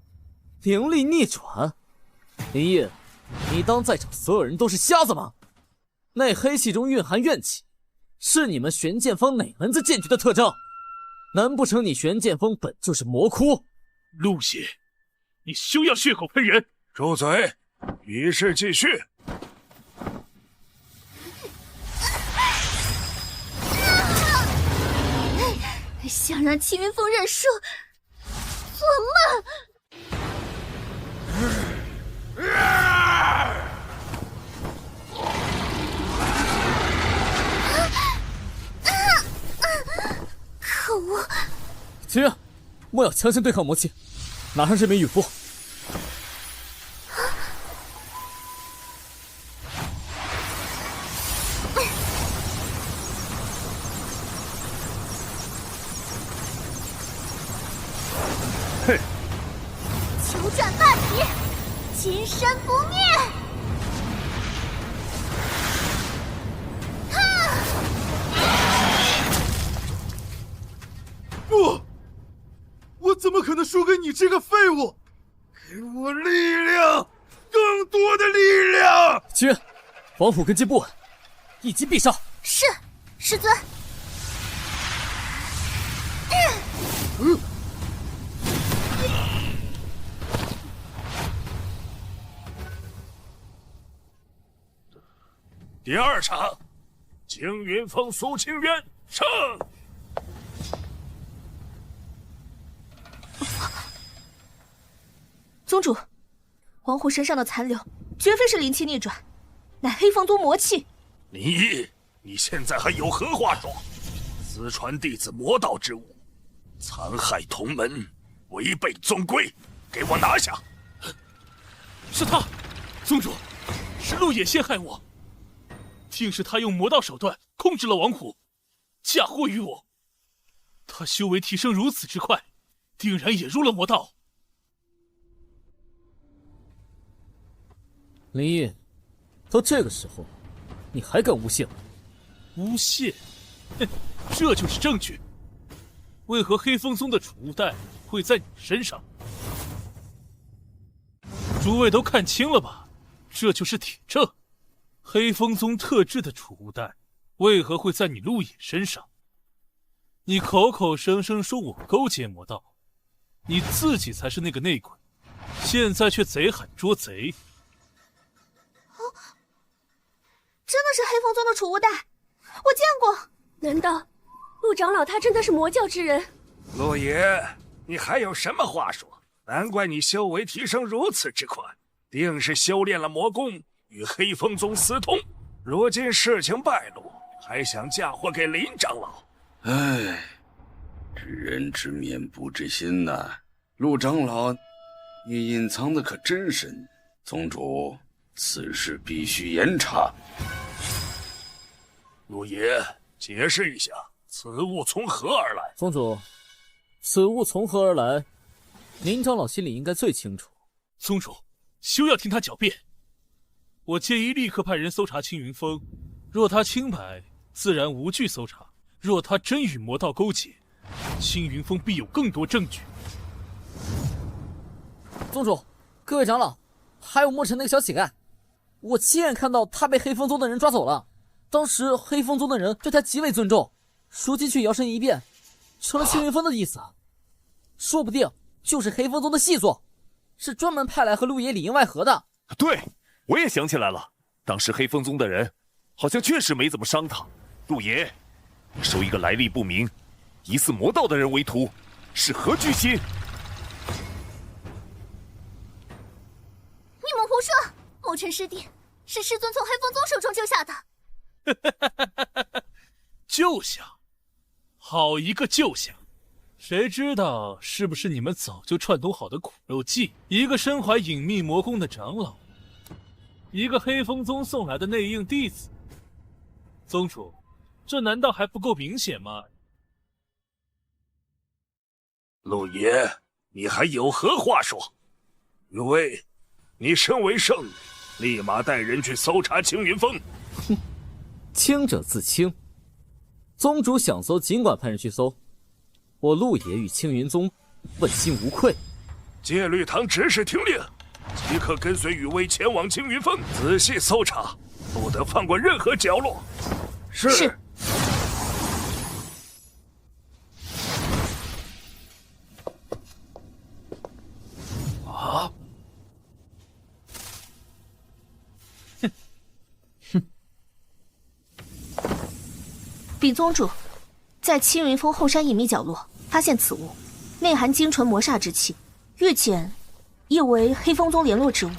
靈力逆轉？林毅，你當在場所有人都是瞎子嗎？那黑氣中蘊含怨氣，是你們玄劍鋒哪門子劍訣的特徵？難不成你玄劍鋒本就是魔窟？陸爺，你休要血口噴人！住嘴！比試繼續。想讓青雲峰認輸，做夢！可惡！秦月，莫要強行對抗魔氣，拿上這枚羽符。哼！九轉霸體，金身不滅！不，我怎麼可能輸給你這個廢物？給我力量，更多的力量！秦月，王虎根基不穩，一擊必殺。是，師尊。第二場，青雲峰蘇清淵勝。宗主，王虎身上的殘留絕非是靈氣逆轉，乃黑風宗魔氣。你現在還有何話說？私傳弟子魔道之物，殘害同門，違背宗規，給我拿下！是他，宗主，是陸野陷害我，定是他用魔道手段控制了王虎，嫁禍於我。他修為提升如此之快，定然也入了魔道。林毅，到這個時候，你還敢誣陷我？誣陷？哼，這就是證據。為何黑風宗的儲物袋會在你身上？諸位都看清了吧？這就是鐵證。黑風宗特制的儲物袋為何會在你陸野身上？你口口聲聲說我勾結魔道，你自己才是那個內鬼，現在卻賊喊捉賊。真的是黑風宗的儲物袋，我見過。難道陸長老他真的是魔教之人？陸爺，你還有什麼話說？難怪你修為提升如此之快，定是修煉了魔功，與黑風宗私通。如今事情敗露，還想嫁禍給林長老。唉，知人知面不知心吶。陸長老，你隱藏的可真深。宗主，此事必須嚴查。陸爺，解釋一下，此物從何而來？宗主，此物從何而來，林長老心裡應該最清楚。宗主，休要聽他狡辯。我建議立刻派人搜查青雲峰，若他清白，自然無懼搜查；若他真與魔道勾結，青雲峰必有更多證據。宗主，各位長老，還有墨塵那個小乞丐，我親眼看到他被黑風宗的人抓走了。當時黑風宗的人對他極為尊重，如今卻搖身一變，成了青雲峰的弟子，說不定就是黑風宗的細作，是專門派來和陸爺裡應外合的。对，我也想起來了，當時黑風宗的人好像確實沒怎麼傷他。陸爺，你收一個來歷不明、疑似魔道的人為徒，是何居心？你們胡說！墨塵師弟是師尊從黑風宗手中救下的。救下，好一個救下！誰知道是不是你們早就串通好的苦肉計？一個身懷隱秘魔功的長老，一個黑風宗送來的內應弟子。宗主，這難道還不夠明顯嗎？陸爺，你還有何話說？雨薇，你身為聖，立馬帶人去搜查青雲峰。哼，清者自清。宗主想搜，儘管派人去搜。我陸爺與青雲宗問心無愧。戒律堂执事聽令，即刻跟隨雨薇前往青雲峰，仔細搜查，不得放過任何角落。是。啊！禀宗主，在青雲峰後山隱秘角落發現此物，內含精純魔煞之氣，愈檢亦為黑風宗聯絡之物。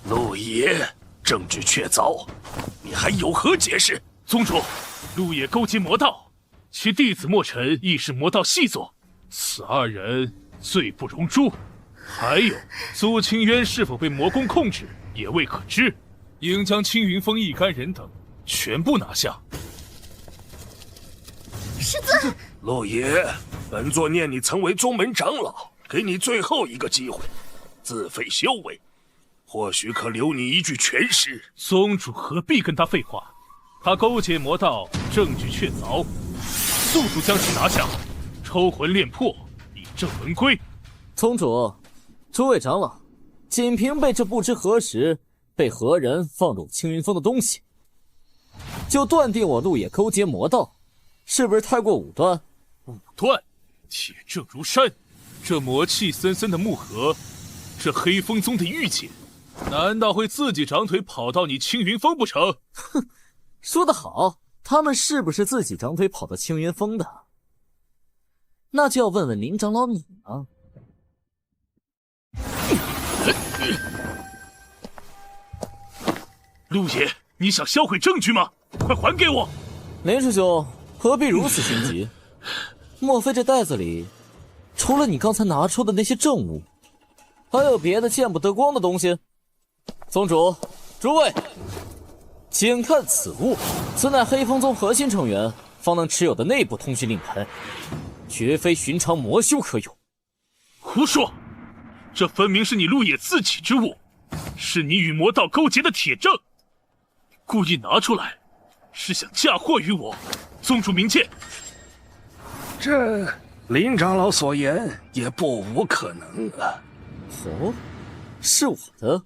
陸爺，證據確鑿，你還有何解釋？宗主，陸爺勾結魔道，其弟子墨塵亦是魔道細作，此二人罪不容誅。還有蘇清淵是否被魔功控制，也未可知。應將青雲峰一干人等全部拿下。師尊，陸爺，本座念你曾為宗門長老，給你最後一個機會，自廢修為，或許可留你一具全屍。宗主何必跟他廢話？他勾結魔道，證據確鑿，速速將其拿下，抽魂煉魄，以正門規。宗主，諸位長老，僅憑被這不知何時被何人放入青雲峰的東西，就斷定我陸爺勾結魔道，是不是太過武斷？武斷，鐵證如山。這魔氣森森的木盒，這黑風宗的御劍，難道會自己長腿跑到你青雲峰不成？哼，說得好，他們是不是自己長腿跑到青雲峰的？那就要問問林長老你呢。陸爺，你想銷毀證據嗎？快還給我！林師兄，何必如此心急？莫非這袋子裡除了你剛才拿出的那些證物，還有別的見不得光的東西？宗主，諸位，請看此物，此乃黑風宗核心成員方能持有的內部通訊令牌，絕非尋常魔修可有。胡說！這分明是你陸爺自己之物，是你與魔道勾結的鐵證。故意拿出來，是想嫁禍於我。宗主明鑑。這林長老所言也不無可能啊。哦，是我的，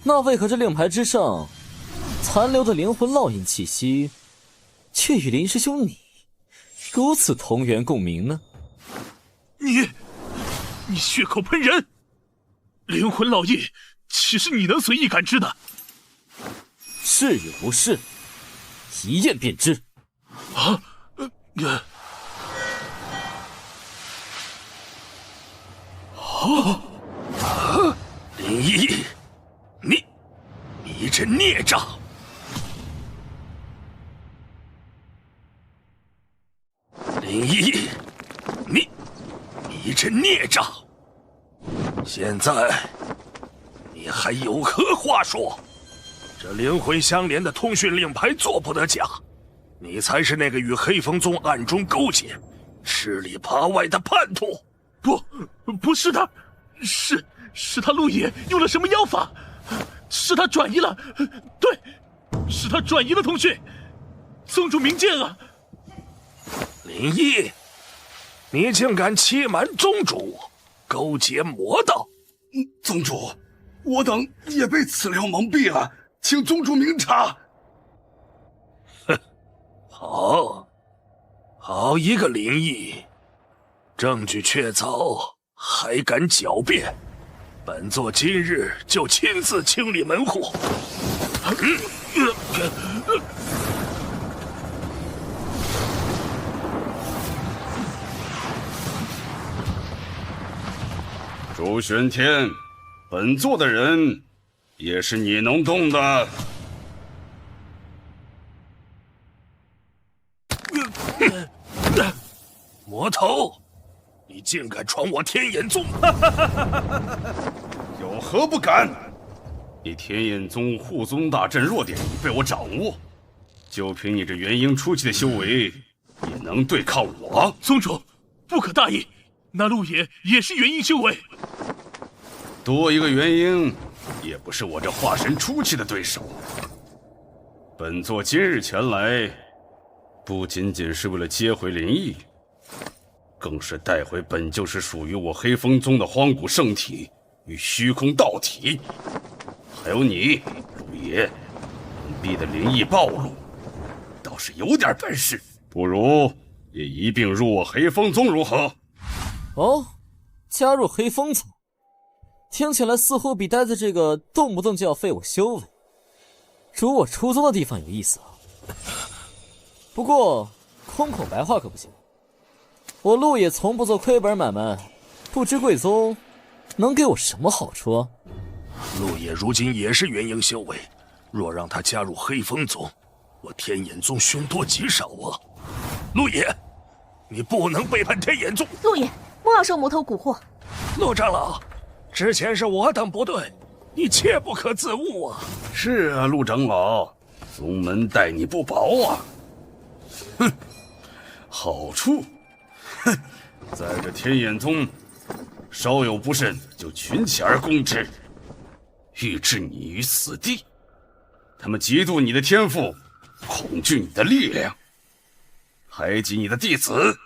那為何這令牌之上殘留的靈魂烙印氣息，卻與林師兄你如此同源共鳴呢？你血口噴人！靈魂烙印豈是你能隨意感知的？是與不是，一驗便知。啊，林一，你这孽障！林一，你这孽障！现在你還有何話說？這靈魂相連的通訊令牌做不得假，你才是那個與黑風宗暗中勾結、吃裡扒外的叛徒。不是他，是他陸爺用了什麼妖法，是他轉移了，對，是他轉移了通訊。宗主明鑑啊！林一，你竟敢欺瞞宗主，勾結魔道！宗主，我等也被此料蒙蔽了。請宗主明察。好一个林毅，证据确凿，还敢狡辩！本座今日就亲自清理门户。朱玄天，本座的人也是你能动的。魔头，你竟敢闯我天眼宗！有何不敢？你天眼宗护宗大阵弱点已被我掌握，就凭你这元婴初期的修为，也能对抗我？宗主，不可大意，那陆野也是元婴修为，多一个元婴，也不是我这化神初期的对手。本座今日前来，不仅仅是为了接回林毅，更是带回本就是属于我黑风宗的荒古圣体与虚空道体。还有你，陆爷，逼得林毅暴露，倒是有点本事，不如也一并入我黑风宗如何？哦，加入黑风宗，听起来似乎比待在这个动不动就要废我修为、逐我出宗的地方有意思啊。不过空口白话可不行，我陆也从不做亏本买卖，不知贵宗能给我什么好处啊？陆野如今也是元婴修为，若让他加入黑风宗，我天眼宗凶多吉少啊！陆野，你不能背叛天眼宗！陆野，莫要受魔头蛊惑。陆长老，之前是我等不对，你切不可自误啊！是啊，陆长老，宗门待你不薄啊！哼，好处，哼，在这天眼宗，稍有不慎就群起而攻之，欲置你于死地。他们嫉妒你的天赋，恐惧你的力量，排擠你的弟子。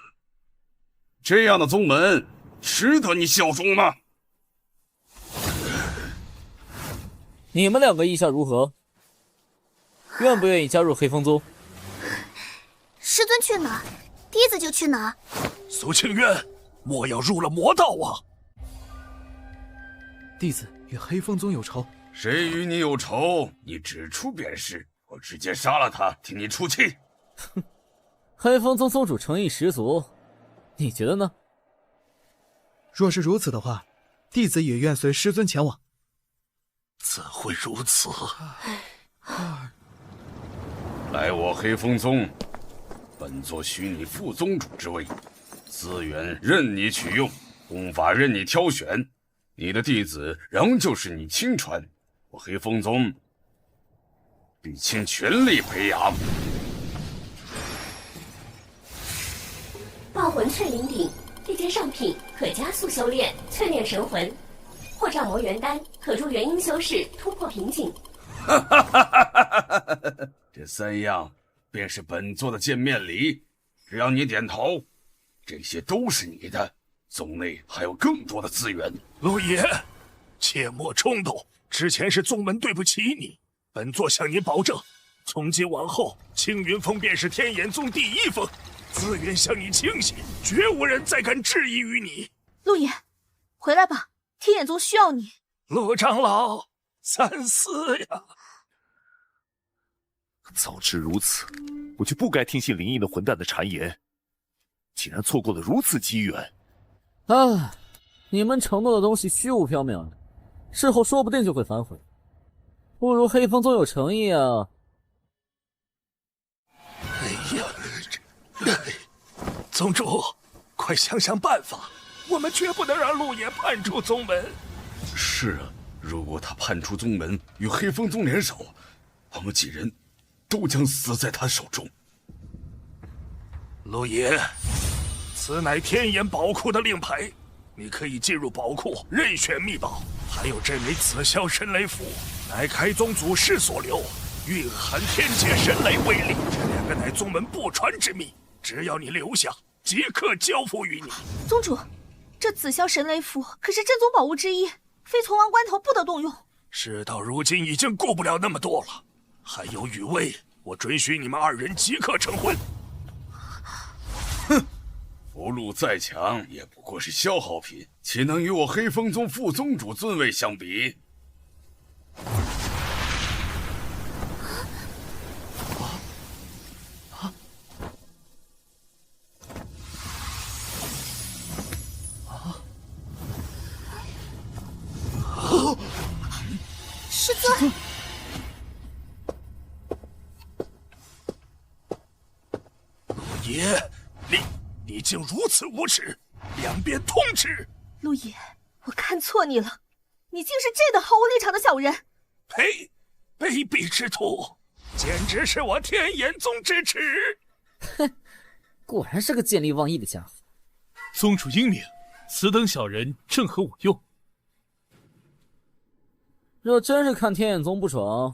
这样的宗门，值得你效忠吗？你们两个意下如何？愿不愿意加入黑风宗？师尊去哪儿，弟子就去哪儿。苏清渊，莫要入了魔道啊！弟子与黑风宗有仇。谁与你有仇，你指出便是，我直接杀了他，替你出气。哼，黑风宗宗主诚意十足，你觉得呢？若是如此的话，弟子也愿随师尊前往。怎会如此？来我黑风宗，本座许你副宗主之位，资源任你取用，功法任你挑选，你的弟子仍旧是你亲传，我黑风宗必倾全力培养。爆魂淬灵鼎，这件上品可加速修炼，淬炼神魂；破障魔元丹，可助元婴修士突破瓶颈。这三样便是本座的见面礼，只要你点头，这些都是你的。宗内还有更多的资源。陆爷，切莫冲动，之前是宗门对不起你，本座向您保证，从今往后，青云峰便是天眼宗第一峰，资源向你倾斜，绝无人再敢质疑于你。陆爷，回来吧，天眼宗需要你。陆长老，三思呀！早知如此，我就不该听信林毅那混蛋的谗言，竟然错过了如此机缘。唉，你们承诺的东西虚無縹緲的，事後說不定就會反悔。不如黑風宗有誠意啊！哎呀，宗主，快想想辦法，我們絕不能讓陸爺叛出宗門。是啊，如果他叛出宗門，與黑風宗聯手，我們幾人都將死在他手中。陸爺，此乃天眼寶庫的令牌，你可以進入寶庫任選秘寶。還有這枚紫霄神雷符，乃開宗祖師所留，蘊含天界神雷威力。這兩個乃宗門不傳之秘，只要你留下，即刻交付於你。宗主，這紫霄神雷符可是鎮宗寶物之一，非存亡關頭不得動用。事到如今已經顧不了那麼多了，還有雨薇，我准許你們2人即刻成婚。哼，福禄再強也不過是消耗品，豈能與我黑風宗副宗主尊位相比？师尊，陆爷，你竟如此无耻，两边通吃！陆爷，我看錯你了，你竟是這等毫無立場的小人！呸！卑鄙之徒，簡直是我天眼宗之恥！哼，果然是個見利忘義的家伙。宗主英明，此等小人正合我用。若真是看天眼宗不爽，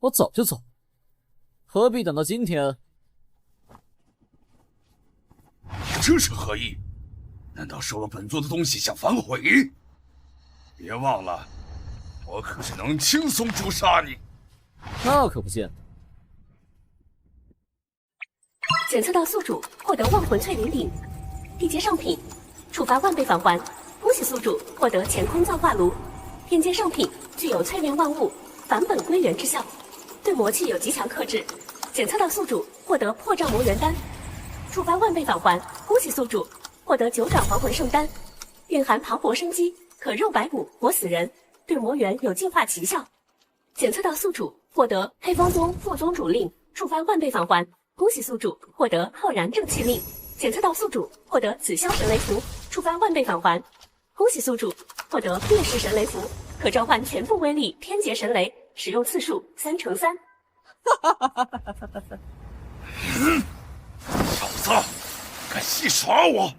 我早就走，何必等到今天？你这是何意？难道收了本座的東西想反悔？別忘了，我可是能輕鬆誅殺你。那可不見得。檢測到宿主獲得萬魂淬靈鼎，締結上品，觸發萬倍返還。恭喜宿主獲得乾空造化爐，天階上品，具有淬煉萬物、返本歸元之效，對魔氣有極強克制。檢測到宿主獲得破障魔元丹，觸發萬倍返還。恭喜宿主獲得9掌還魂聖丹，蘊含磅礴生機，可肉白骨活死人，對魔元有淨化奇效。檢測到宿主獲得黑風宗副宗主令，觸發萬倍返還。恭喜宿主獲得浩然正氣令。檢測到宿主獲得紫霄神雷符，觸發萬倍返還。恭喜宿主獲得烈士神雷符，可召喚全部威力天劫神雷，使用次數3×3。小子，敢戲耍我！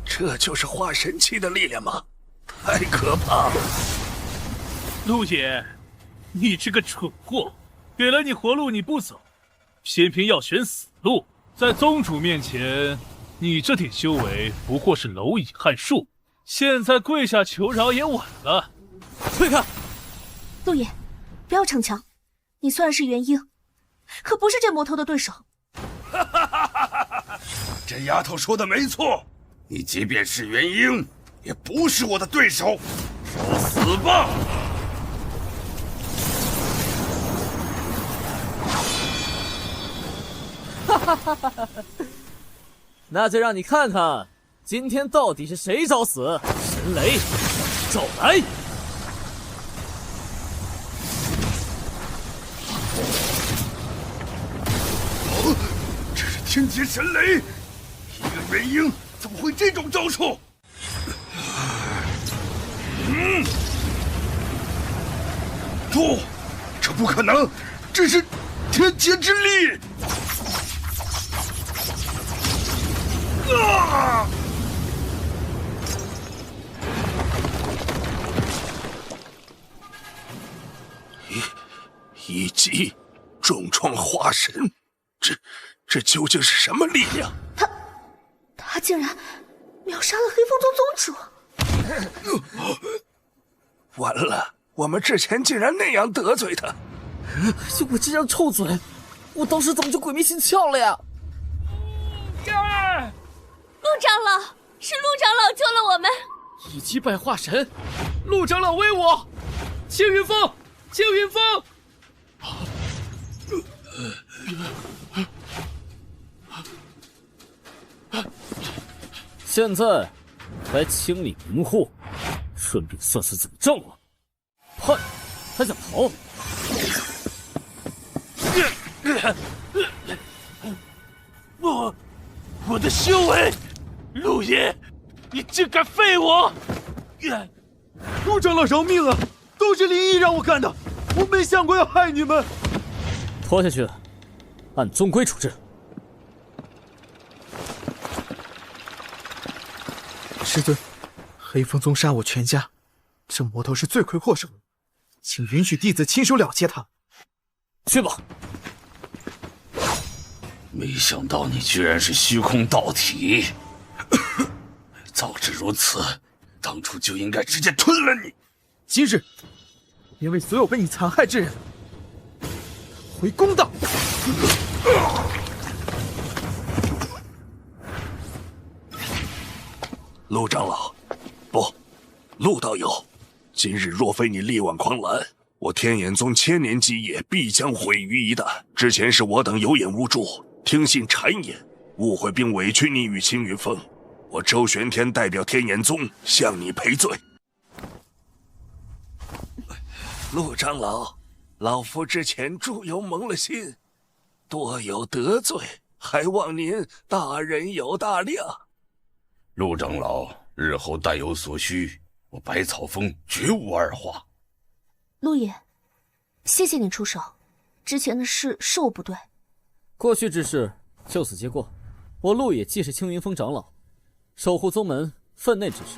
這就是化神期的力量嗎？太可怕了！陆爺，你這個蠢貨，給了你活路你不走，偏偏要選死路。在宗主面前，你這點修為不過是螻蟻撼樹，現在跪下求饒也晚了。退開！陸爺，不要逞強，你雖然是元嬰，可不是這魔頭的對手。這丫頭說的沒錯，你即便是元嬰，也不是我的對手，受死吧！那就讓你看看，今天到底是誰找死！神雷，找來！哦，這是天劫神雷！一個元嬰怎麼會這種招數？不，這不可能，這是天劫之力！啊！一擊重創化神，這究竟是什麼力量？他竟然秒殺了黑風宗宗主！完了，我們之前竟然那樣得罪他！就我這張臭嘴，我當時怎麼就鬼迷心竅了呀？陸長老，是陸長老救了我們！一擊敗化神，陸長老威武！青雲峰，青雲峰！現在該清理名戶，順便算算怎麼賬了。哼，還想逃？我的修為！陸爺，你竟敢廢我！陸長老饒命啊！都是林毅讓我幹的，我沒想過要害你們。拖下去，按宗規處置。師尊，黑風宗殺我全家，這魔頭是罪魁禍首，請允許弟子親手了結他。去吧。没想到你居然是虚空道体！早知如此，当初就应该直接吞了你。今日便为所有被你残害之人回公道。陆长老，不，陆道友，今日若非你力挽狂澜，我天眼宗千年基业必将毁于一旦。之前是我等有眼无珠，听信谗言，误会并委屈你与青云峰。我周玄天代表天眼宗向你赔罪。陆长老，老夫之前诸有蒙了心，多有得罪，还望您大人有大量。陆长老，日后但有所需，我百草峰绝无二话。陆爷，谢謝你出手，之前的事是我不对，过去之事就此皆过。我陆野既是青云峰长老，守護宗門分內之事。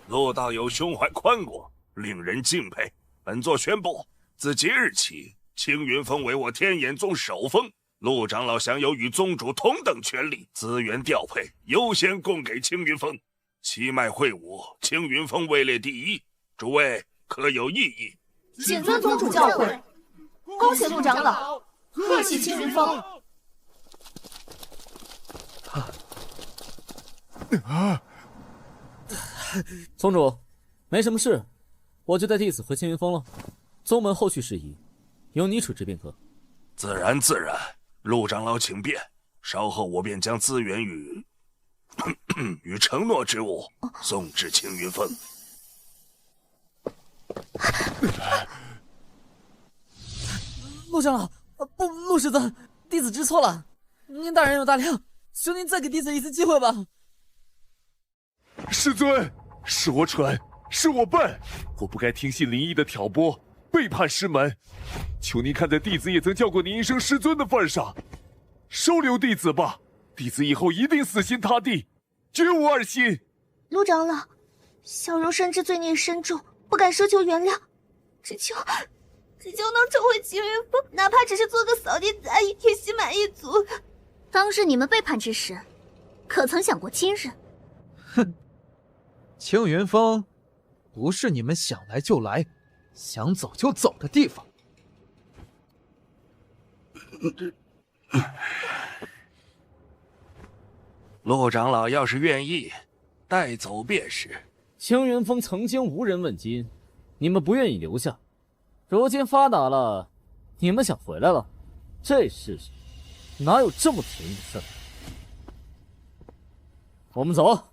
陆道友胸懷寬廣，令人敬佩。本座宣布，自即日起，青雲峰為我天眼宗首峰，陸長老享有與宗主同等權利，資源調配優先供給青雲峰。七脈會武，青雲峰位列第一，諸位可有異議？謹遵宗主教誨。恭喜陸長老，賀喜青雲峰。宗主，沒什麼事，我就帶弟子回青雲峰了。宗門後續事宜，由你處置便可。自然自然，陸長老請便。稍後我便將資源與承諾之物送至青雲峰。陸長老，不，陸師尊，弟子知錯了。您大人有大量，求您再給弟子一次機會吧。師尊，是我蠢，是我笨，我不該聽信林毅的挑撥，背叛師門。求您看在弟子也曾叫過您一聲師尊的份上，收留弟子吧。弟子以後一定死心塌地，絕無二心。陸長老，小柔深知罪孽深重，不敢奢求原諒，只求能重回青雲峰，哪怕只是做個掃地雜役，也心滿意足。當日你們背叛之時，可曾想過今日？哼，青雲峰不是你們想來就來，想走就走的地方。陸長老要是願意，帶走便是。青雲峰曾經無人問津，你們不願意留下，如今發達了，你們想回來了，這世上哪有這麼便宜的事兒？我們走。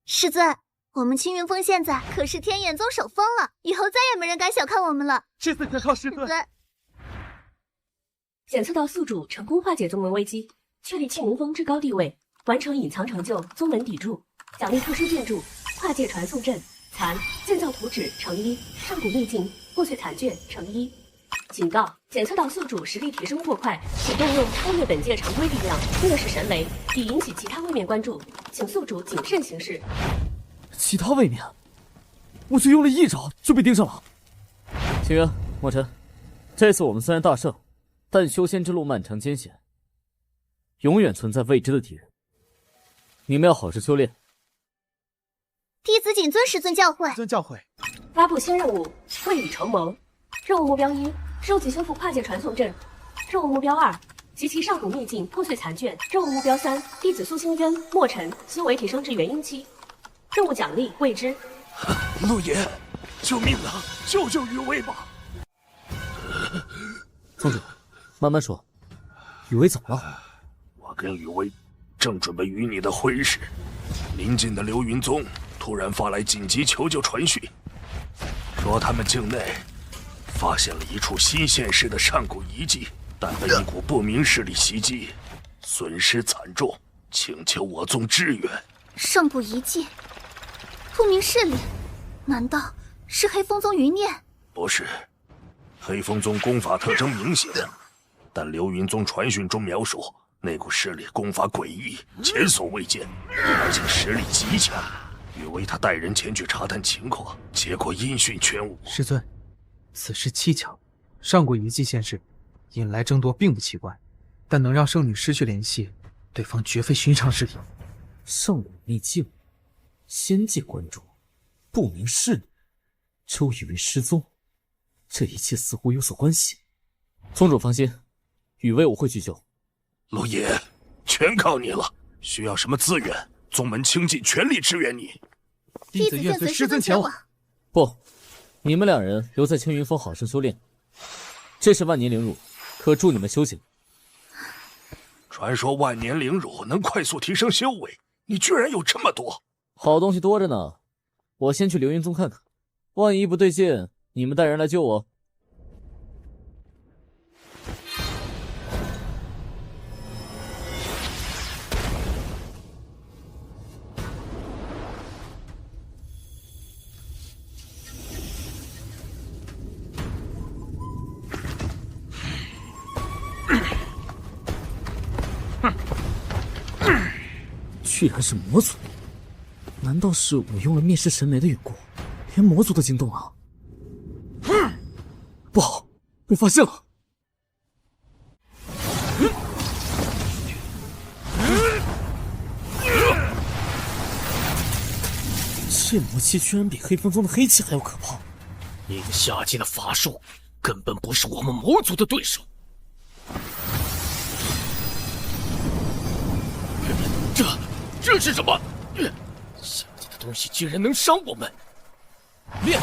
師尊，我們青雲峰現在可是天眼宗首峰了，以後再也沒人敢小看我們了。這次可靠師尊。檢測到宿主成功化解宗門危機，確立青雲峰至高地位，完成隱藏成就宗門砥柱，獎勵特殊建築跨界傳送陣殘建造圖紙乘1，上古秘境破碎殘卷乘1。警告：檢測到宿主實力提升過快，請動用超越本界常規力量掠食神雷，以引起其他位面關注，請宿主謹慎行事。其他位面，我就用了一招就被盯上了。青淵、墨塵，這次我們雖然大勝，但修仙之路漫長艱險，永遠存在未知的敵人。你們要好好修煉。弟子謹遵師尊教誨。尊教誨。發布新任務：未雨綢繆。任務目標1：收集修復跨界傳送陣。任務目標2：集齊上古秘境破碎殘卷。任務目標3：弟子蘇清淵、墨塵修為提升至元嬰期。任務獎勵未知。陸爺，救命啊！救救雨薇吧！宗主，慢慢說。雨薇怎麼了？我跟雨薇正準備與你的會時，臨近的流雲宗突然發來緊急求救傳訊，說他們境內發現了一處新現世的上古遺跡，但被一股不明勢力襲擊，損失慘重，請求我宗支援。上古遺跡，不明勢力，難道是黑風宗餘孽？不是，黑風宗功法特徵明顯，但流雲宗傳訊中描述那股勢力功法詭異，前所未見，而且實力極強，以為他帶人前去查探情況，結果音訊全無。師尊，此事蹊蹺，上古遺跡現世，引來爭奪並不奇怪，但能讓聖女失去聯繫，對方絕非尋常事體。上古秘境，仙界關注，不明是女，周雨薇失蹤，這一切似乎有所關係。宗主放心，雨薇我會去救。陆野，全靠你了，需要什麼資源，宗門傾盡全力支援你。弟子願隨師尊前往。不，你們两人留在青雲峰好生修煉。這是萬年靈乳，可助你們修行。傳說萬年靈乳能快速提升修為，你居然有這麼多！好東西多着呢，我先去流雲宗看看，萬一不對勁，你們帶人來救我。居然是魔族，难道是我用了灭世神雷的缘故，连魔族都惊动了？不好，被發現了！这魔氣居然比黑風宗的黑氣還要可怕！你的下界的法術根本不是我們魔族的對手。這是什麼？下界的東西居然能傷我們！練！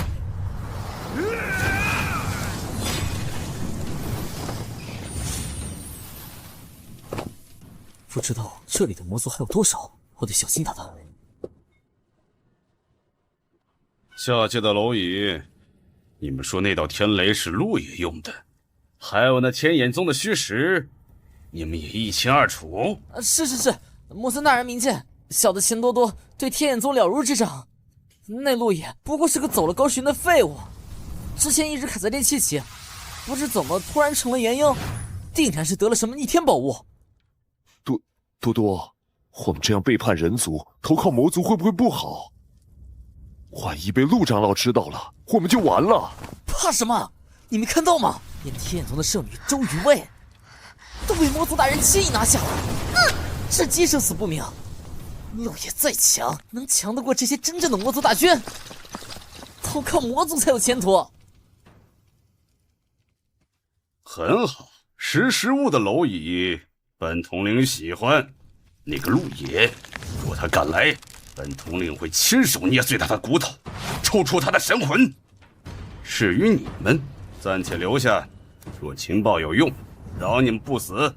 不知道這裡的魔族還有多少，我得小心打他。下界的蝼蟻，你们說那道天雷是陸野用的，還有那天眼宗的虛實，你們也一清二楚。是，魔尊大人明鑑，小的錢多多對天眼宗了如指掌。那陸野不過是個走了高巡的廢物，之前一直卡在練氣期，不知怎麼突然成了元嬰，定然是得了什麼逆天寶物。多多，我們這樣背叛人族，投靠魔族會不會不好？萬一被陸長老知道了，我們就完了。怕什麼？你沒看到嗎？連天眼宗的聖女周雨薇都被魔族大人輕易拿下了，至今生死不明。陆野再強，能強得過這些真正的魔族大軍？投靠魔族才有前途。很好，识时務的蝼蟻，本统領喜歡。那個陸野，若他敢來，本統領會親手捏碎他的骨頭，抽出他的神魂。至於你們，暫且留下，若情報有用，饒你們不死。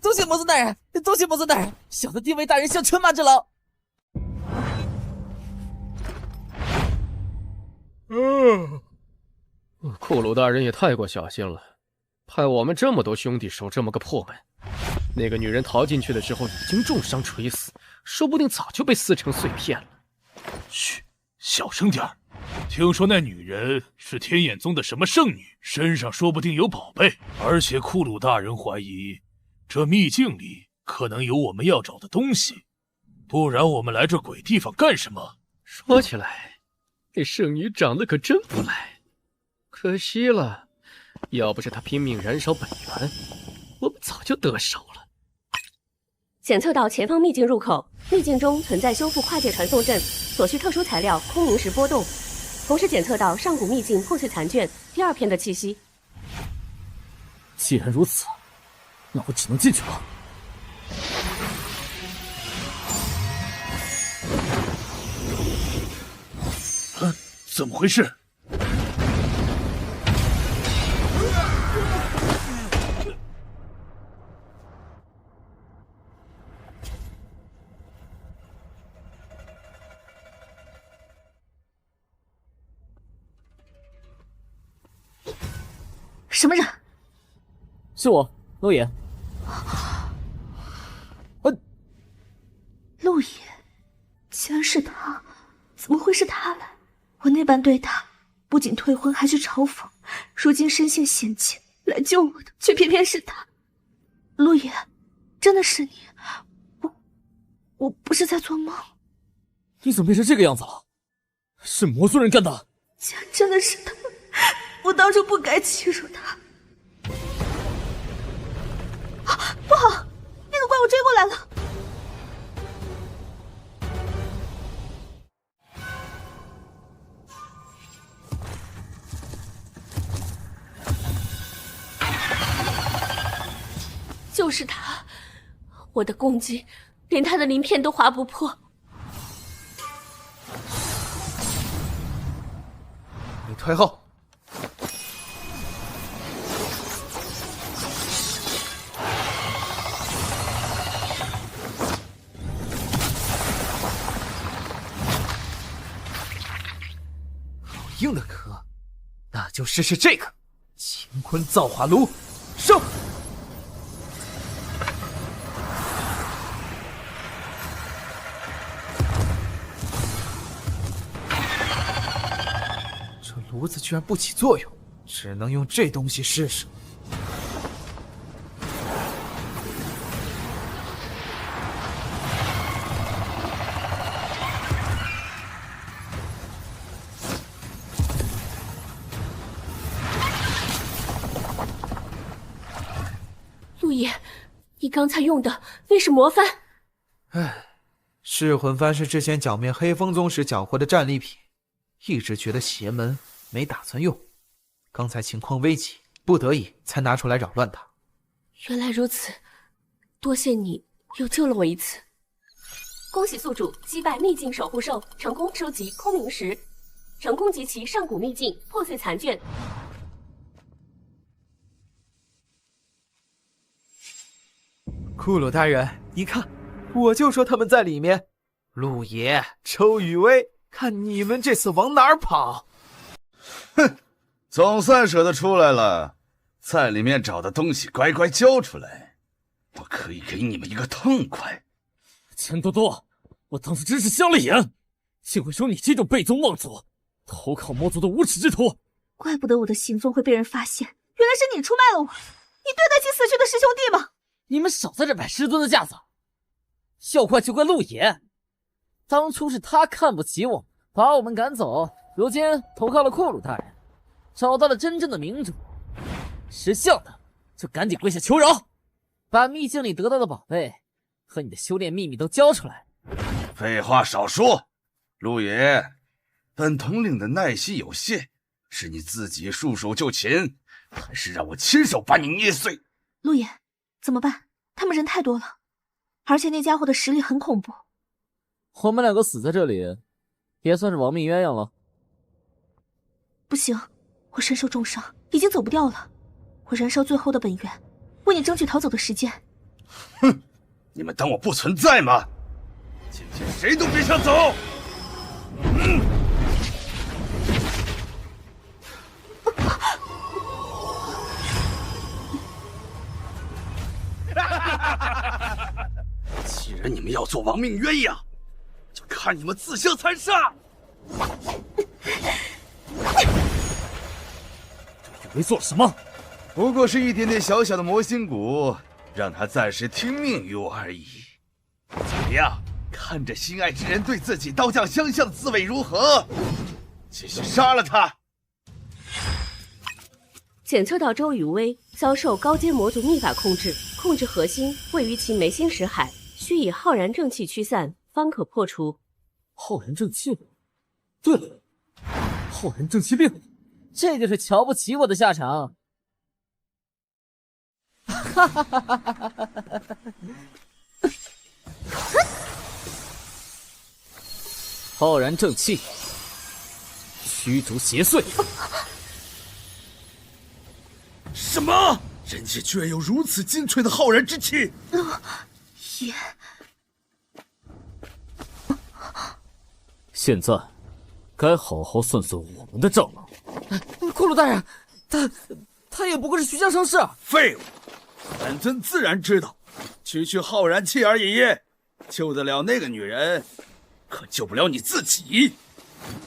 多謝魔尊大人，多謝魔尊大人，小的定為大人向犬馬之勞。库魯大人也太過小心了，派我們這麼多兄弟守這麼個破門。那個女人逃進去的時候已經重傷垂死，說不定早就被撕成碎片了。噓，小聲點兒。聽說那女人是天眼宗的什麼聖女，身上說不定有寶貝，而且庫魯大人懷疑這秘境裡可能有我們要找的東西，不然我們來這鬼地方幹什麼？說起來，那聖女長得可真不賴，可惜了，要不是她拼命燃燒本源，我們早就得手了。檢測到前方秘境入口，秘境中存在修復跨界傳送陣，所需特殊材料空靈石波動，同時檢測到上古秘境破碎殘卷第2篇的氣息。既然如此，那我只能進去了。怎麼回事？什麼人？是我，陆野。陆野，竟然是他！怎么会是他来？我那般对他，不僅退婚，還是嘲諷。如今身陷險境來救我的，卻偏偏是他。陸野，真的是你？我不是在做夢。你怎么变成这个樣子了？是魔族人幹的？真的是他，我當初不該欺辱他。啊，不好，那個怪物追過來了。就是他，我的攻擊連他的鱗片都劃不破。你退後。好硬的壳，那就試試這個乾坤造化爐，上！這爐子居然不起作用，只能用這東西試試。陆爺，你剛才用的為是魔幡？唉，噬魂幡是之前剿滅黑風宗時繳獲的戰利品，一直覺得邪門，沒打算用。剛才情況危急，不得已才拿出來擾亂它。原來如此，多謝你又救了我一次。恭喜宿主擊敗秘境守護獸，成功收集空靈石，成功集齊上古秘境破碎殘卷。庫魯大人，你看，我就說他們在裡面。陸爺、周雨薇，看你們這次往哪兒跑？哼，總算捨得出來了，在裡面找的東西乖乖交出來，我可以給你們一個痛快。錢多多，我當時真是瞎了眼，竟會收你這種背宗忘祖、投靠魔族的無恥之徒。怪不得我的行蹤會被人發現，原來是你出賣了我。你對得起死去的師兄弟嗎？你們少在這擺師尊的架子，要怪就怪陸爺，當初是他看不起我，把我們趕走，如今投靠了庫魯大人，找到了真正的明主，識相的就趕緊跪下求饒，把秘境裡得到的寶貝和你的修煉秘密都交出來。廢話少說，陸爺，本統領的耐心有限，是你自己束手就擒，還是讓我親手把你捏碎？陸爺，怎麼辦？他們人太多了，而且那家伙的實力很恐怖。我們兩個死在這裡，也算是亡命鴛鴦了。不行，我身受重傷，已經走不掉了。我燃燒最後的本源，為你爭取逃走的時間。哼，你們當我不存在嗎？今天誰都別想走！既然你們要做亡命鴛鴦，就看你們自相殘殺！這雨薇做了什麼？不過是一點點小小的魔心骨，讓他暫時聽命於我而已。怎麼樣？看着心愛之人對自己刀匠相向的滋味如何？繼續殺了他！檢測到周雨薇遭受高階魔族秘法控制，控制核心位於其眉心識海，需以浩然正氣驅散，方可破除。浩然正氣？對了，浩然正氣令，這就是瞧不起我的下場。哈哈哈哈哈哈！浩然正氣，驅逐邪祟。什麼？人界居然有如此精粹的浩然之氣！也……現在該好好算算我們的賬了。庫魯大人，他也不過是虛張聲勢。廢物！本尊自然知道，區浩然氣而已，救得了那個女人，可救不了你自己。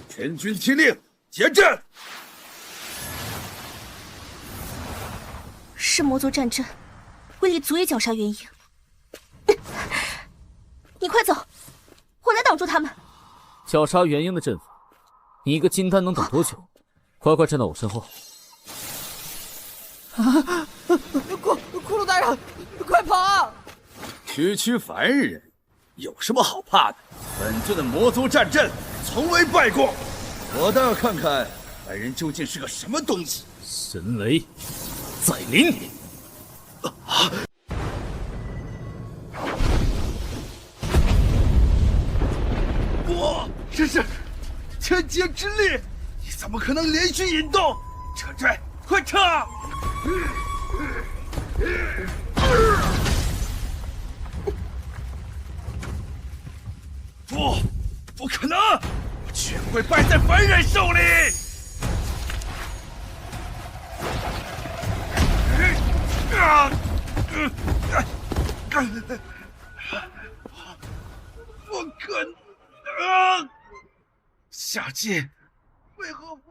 全軍聽令，結陣！是魔族戰陣，威力足以絞殺元嬰。你快走，我來擋住他們。挑殺元嬰的陣法，你一個金丹能等多久？快快站到我身後！骷髏大人，快跑！区凡人，有什麼好怕的？本尊的魔族戰陣從未敗過，我倒要看看凡人究竟是個什麼東西。神雷，再臨你！不，這是天劫之力，你怎麼可能連續引動？撤退，快撤！不可能！我絕不會敗在凡人手裡！不可能！下界為何會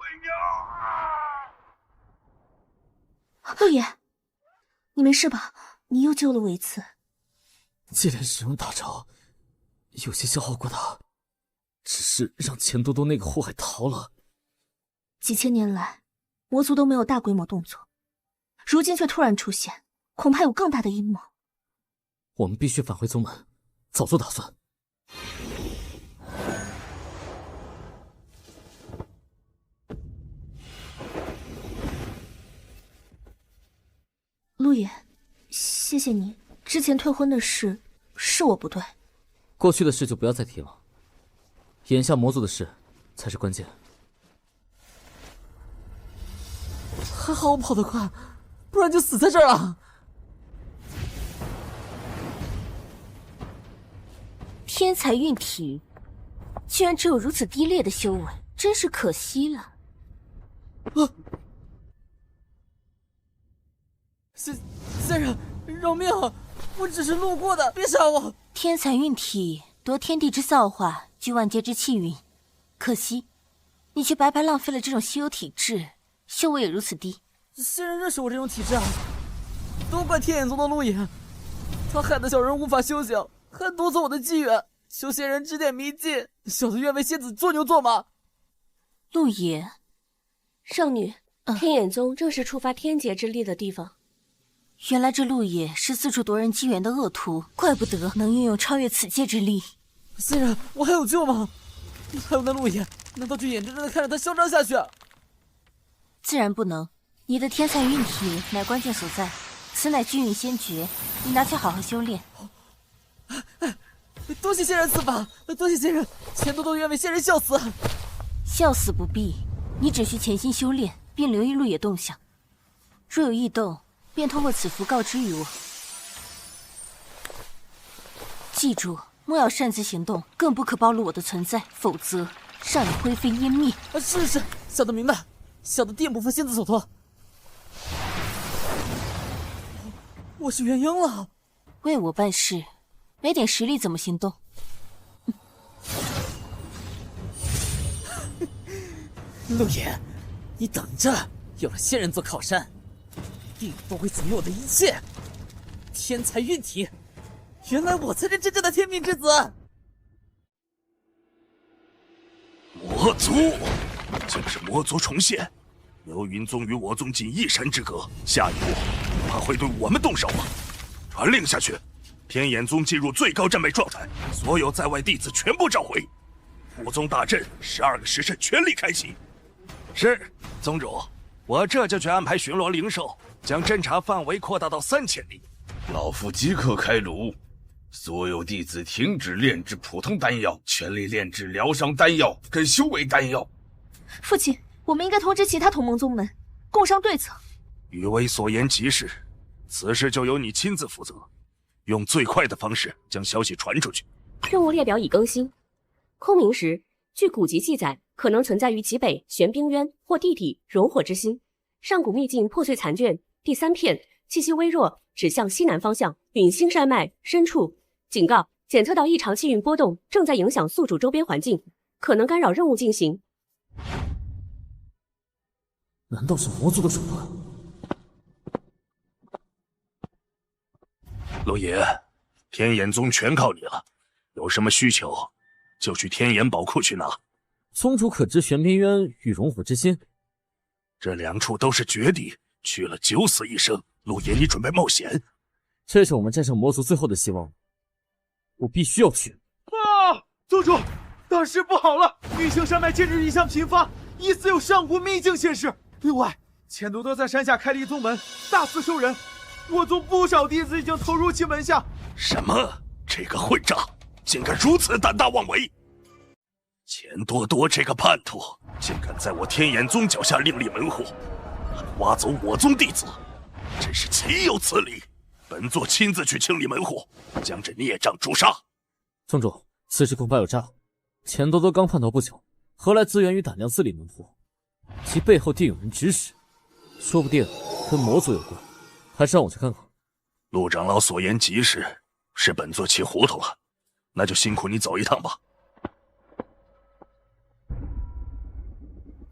有？陆爷，你沒事吧？你又救了我一次。接連使用大招，有些消耗過大，只是讓錢多多那個禍害逃了。幾千年來，魔族都沒有大規模動作，如今卻突然出現，恐怕有更大的陰謀。我們必須返回宗門，早做打算。陆爷，謝謝你。之前退婚的事是我不對，過去的事就不要再提了，眼下魔族的事才是關鍵。還好我跑得快，不然就死在這兒了。天才運體，居然只有如此低劣的修為，真是可惜了。仙人，饶命！我只是路過的，別殺我！天才運體奪天地之造化，聚萬劫之氣運，可惜你卻白白浪費了這種稀有體質，修為也如此低。仙人認識我這種體質啊？都怪天眼宗的陸爺，他害得小人無法修行，還奪走我的機緣，求仙人指點迷津，小的願為仙子做牛做馬。陸爺，少女，天眼宗正是觸發天劫之力的地方。原來這陸爺是四處奪人機緣的惡徒，怪不得能擁有超越此界之力。仙人，我還有救嗎？還有那陸爺，難道就眼睜睜的看着他囂張下去？自然不能，你的天才運體乃關鍵所在，此乃聚運仙訣，你拿去好好修煉。多謝仙人賜法，多謝仙人，錢多多願為仙人效死。效死不必，你只需潛心修煉，並留意陸爺動向，若有異動，便通過此符告知於我。記住，莫要擅自行動，更不可暴露我的存在，否則讓你灰飛煙滅。是，小的明白，小的定不負仙子所託。我是元嬰了，為我辦事，沒點實力怎麼行動？陸爺，你等着，有了仙人做靠山，定不會左右我的一切。天才運體，原來我才是真正的天命之子。魔族，竟是魔族重現！流雲宗與我宗僅一山之隔，下一步怕會對我們動手嗎？傳令下去，天眼宗進入最高戰備狀態，所有在外弟子全部召回。武宗大陣12個時辰全力開啟。是，宗主，我這就去安排巡邏靈獸，將偵查範圍擴大到3000里。老夫即刻開顱，所有弟子停止煉制普通丹藥，全力煉制療傷丹藥跟修為丹藥。父親，我們應該通知其他同盟宗門，共商對策。余威所言極是，此事就由你親自負責，用最快的方式將消息傳出去。任務列表已更新。空明石，據古籍記載，可能存在於極北玄冰淵或地底熔火之心。上古秘境破碎殘卷第3片，气息微弱，指向西南方向，允星山脈深處。警告：檢測到異常氣運波動，正在影響宿主周邊環境，可能干擾任務進行。難道是魔族的手段？陸爺，天眼宗全靠你了，有什麼需求，就去天眼寶庫去拿。宗主可知玄冰淵與龍虎之心？這兩處都是絕地，去了九死一生。陸爺，你準備冒險？這是我們戰勝魔族最後的希望，我必須要去。宗主，大事不好了！玉清山脉近日异象頻發，疑似有上古秘境現世。另外，錢多多在山下開了一宗門，大肆收人。我宗不少弟子已經投入其門下。什麼？這個混賬，竟敢如此膽大妄為！錢多多这個叛徒，竟敢在我天眼宗腳下另立門戶，還挖走我宗弟子，真是豈有此理！本座親自去清理門戶，將這孽障誅殺。宗主，此事恐怕有詐。錢多多剛叛逃不久，何來資源與膽量自立門戶？其背後定有人指使，說不定跟魔族有關，還是讓我去看看。陸長老所言極是，是本座氣糊塗了，那就辛苦你走一趟吧。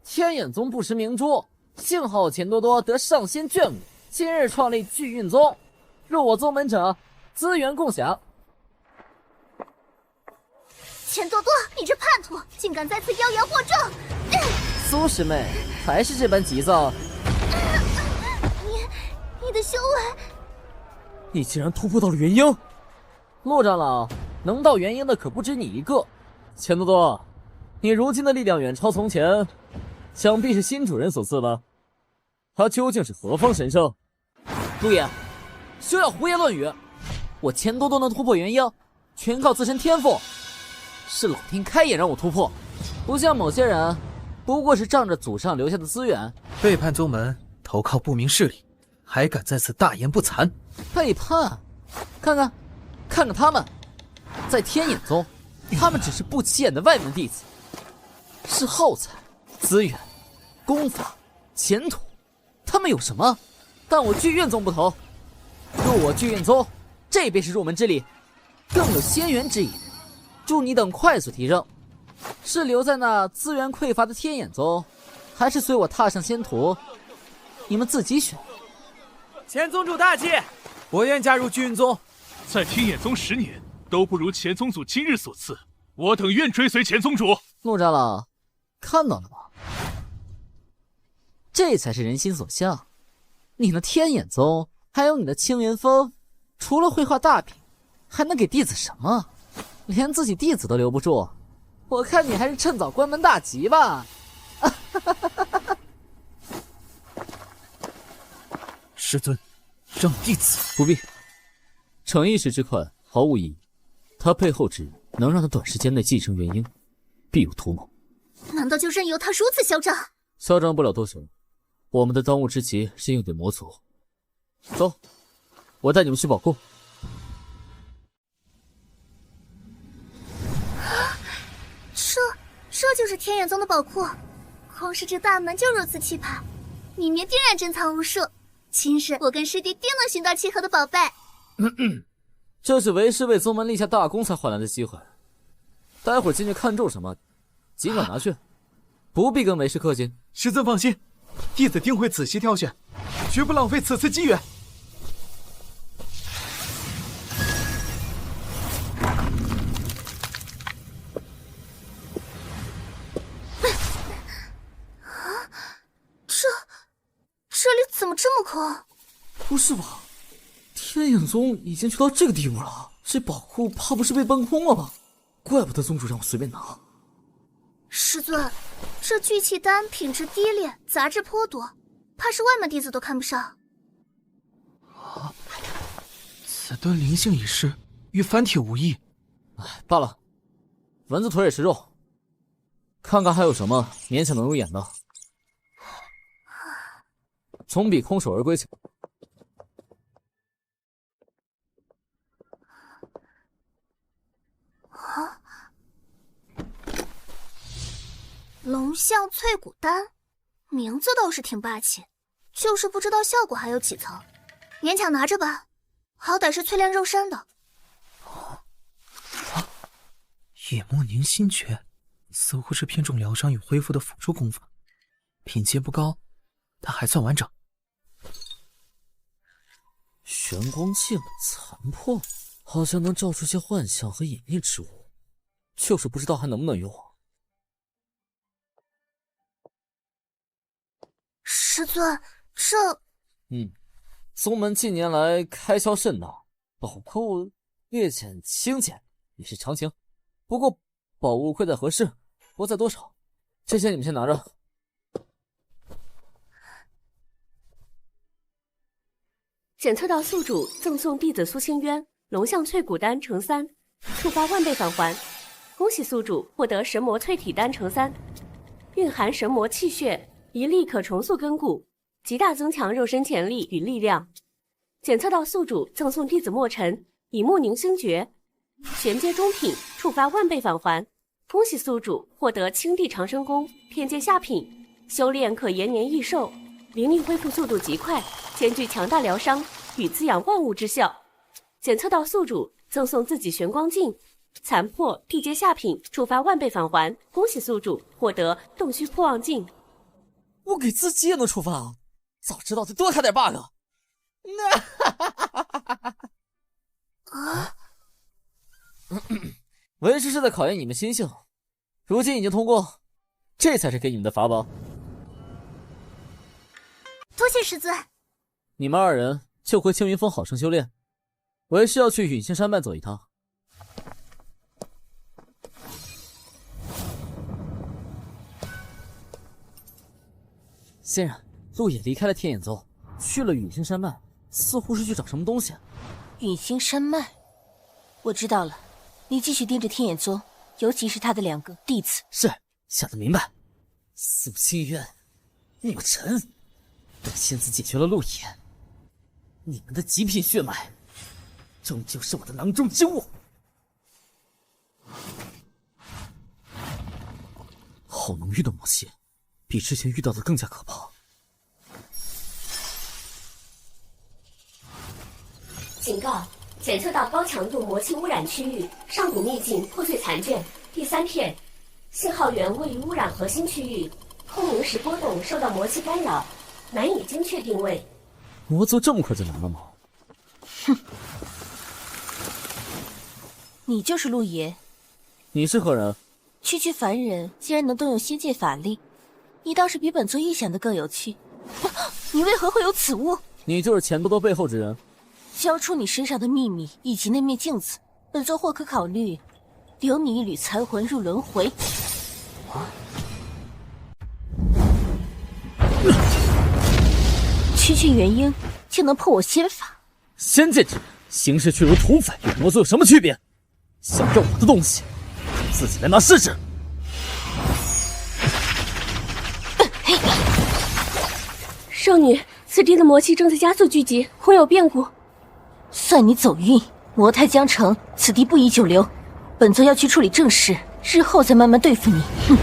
天眼宗不识明珠，幸好钱多多得上仙眷顾，今日創立聚運宗，入我宗門者資源共享。錢多多，你這叛徒，竟敢再次妖言惑眾！蘇師妹還是這般急躁。你的修為，你竟然突破到了元嬰！陸長老，能到元嬰的可不止你一個。錢多多，你如今的力量遠超從前，想必是新主人所賜吧？他究竟是何方神聖？陸爺，休要胡言亂語！我錢多多能突破元嬰，全靠自身天賦。是老天開眼讓我突破，不像某些人，不過是仗着祖上留下的資源，背叛宗門，投靠不明勢力，還敢在此大言不慚？背叛？看看他們，在天眼宗，他們只是不起眼的外门弟子，是耗材、資源、功法、前途，他們有什麼？但我聚運宗不同，入我聚運宗，這便是入門之禮，更有仙緣之意。助你等快速提升，是留在那資源匱乏的天眼宗，還是隨我踏上仙途？你們自己選。錢宗主大氣，我願加入聚運宗。在天眼宗10年，都不如錢宗主今日所賜，我等願追隨錢宗主。陸長老，看到了嗎？這才是人心所向。你的天眼宗，還有你的青雲峰，除了會畫大餅，還能給弟子什麼？連自己弟子都留不住，我看你還是趁早關門大吉吧。师尊，让弟子不必。逞一时之快毫無意義，他背後之人能讓他短時間內繼承元嬰，必有圖謀。難道就任由他如此囂張？囂張不了多久，我們的當務之急是應對魔族。走，我帶你們去寶庫。這就是天眼宗的寶庫，光是這大門就如此氣派，裡面定然珍藏無數。今日我跟師弟定能尋到契合的寶貝。這是為師為宗門立下大功才換來的機會，待會兒進去看中什麼，儘管拿去，不必跟為師客氣。師尊放心，弟子定會仔細挑選，絕不浪費此次機緣。這裡怎麼這麼空？不是吧？天眼宗已經去到這個地步了，這寶庫怕不是被搬空了吧？怪不得宗主讓我隨便拿。師尊，這聚氣丹品質低劣，雜質頗多，怕是外門弟子都看不上。此丹靈性已失，與凡體無異。罷了，蚊子腿也是肉，看看還有什麼勉強能入眼的。總比空手而歸強。龙象淬骨丹，名字倒是挺霸气，就是不知道效果还有几层，勉强拿着吧，好歹是淬炼肉身的。野莫凝心诀，似乎是偏重疗傷與恢復的輔助功法，品階不高，但還算完整。玄光鏡殘破，好像能照出些幻象和隱秘之物。就是不知道还能不能用。师尊，这……宗门近年来開銷甚大，寶庫略顯清簡也是常情。不過寶物貴在合適，不在多少。這些你們先拿着。檢測到宿主贈送弟子蘇清淵龍象淬骨丹乘3，觸發萬倍返還。恭喜宿主獲得神魔淬體丹乘3，蘊含神魔氣血，一粒可重塑根骨，極大增強肉身潛力與力量。檢測到宿主贈送弟子墨塵以木凝星訣，銜接中品，觸發萬倍返還。恭喜宿主獲得青帝長生功天階下品，修煉可延年益壽，靈力恢復速度極快，兼具強大療傷與滋養萬物之效。檢測到宿主贈送自己玄光鏡，殘破地階下品，觸發萬倍返還。恭喜宿主獲得洞虛破望鏡。我給自己也能觸發啊！早知道就多開點 bug。為師是在考驗你們心性，如今已經通過，這才是給你們的法寶。多謝師尊。你們二人就回青雲峰好生修煉，為師要去允星山脈走一趟。先生，陸野離開了天眼宗，去了允星山脈，似乎是去找什麼東西。允星山脈，我知道了，你繼續盯着天眼宗，尤其是他的2個弟子。是，想得明白。蘇清淵、墨塵都親自解決了陸野，你們的極品血脈，終究是我的囊中之物。好濃郁的魔氣，比之前遇到的更加可怕。警告：檢測到高強度魔氣污染區域，上古秘境破碎殘卷第3片，信號源位於污染核心區域，空靈石波動受到魔氣干擾，難以精確定位。魔族這麼快就來了嗎？哼，你就是陸爺。你是何人？區區凡人竟然能動用仙界法力，你倒是比本座預想的更有趣。你為何會有此物？你就是錢多多背後之人。交出你身上的秘密以及那面鏡子，本座或可考慮留你一縷殘魂入輪迴。區區元嬰竟能破我仙法！仙界之人行事卻如土匪，與魔族有什麼區別？想要我的東西，自己來拿試試。少女，此地的魔氣正在加速聚集，會有變故。算你走運，魔胎將成，此地不宜久留。本座要去處理正事，日後再慢慢對付你。哼！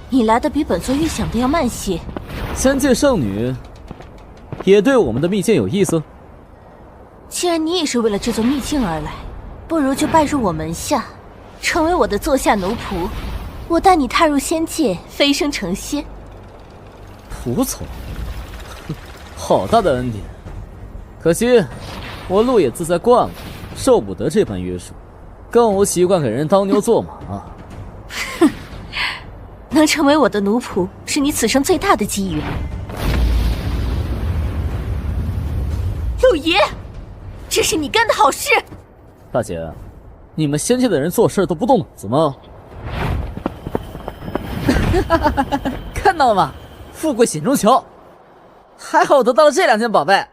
你來的比本座預想的要慢些。仙界聖女也對我們的秘境有意思。既然你也是為了這座秘境而來，不如就拜入我門下，成為我的座下奴僕。我帶你踏入仙界，飛升成仙。僕從，好大的恩典！可惜我陸野自在慣了，受不得這般約束，更無習慣給人當牛做馬。哼，能成為我的奴僕，是你此生最大的機緣。陸爺，這是你幹的好事。大姐，你們仙界的人做事都不動腦子嗎？看到了嗎？富貴險中求，還好我得到了這2件寶貝。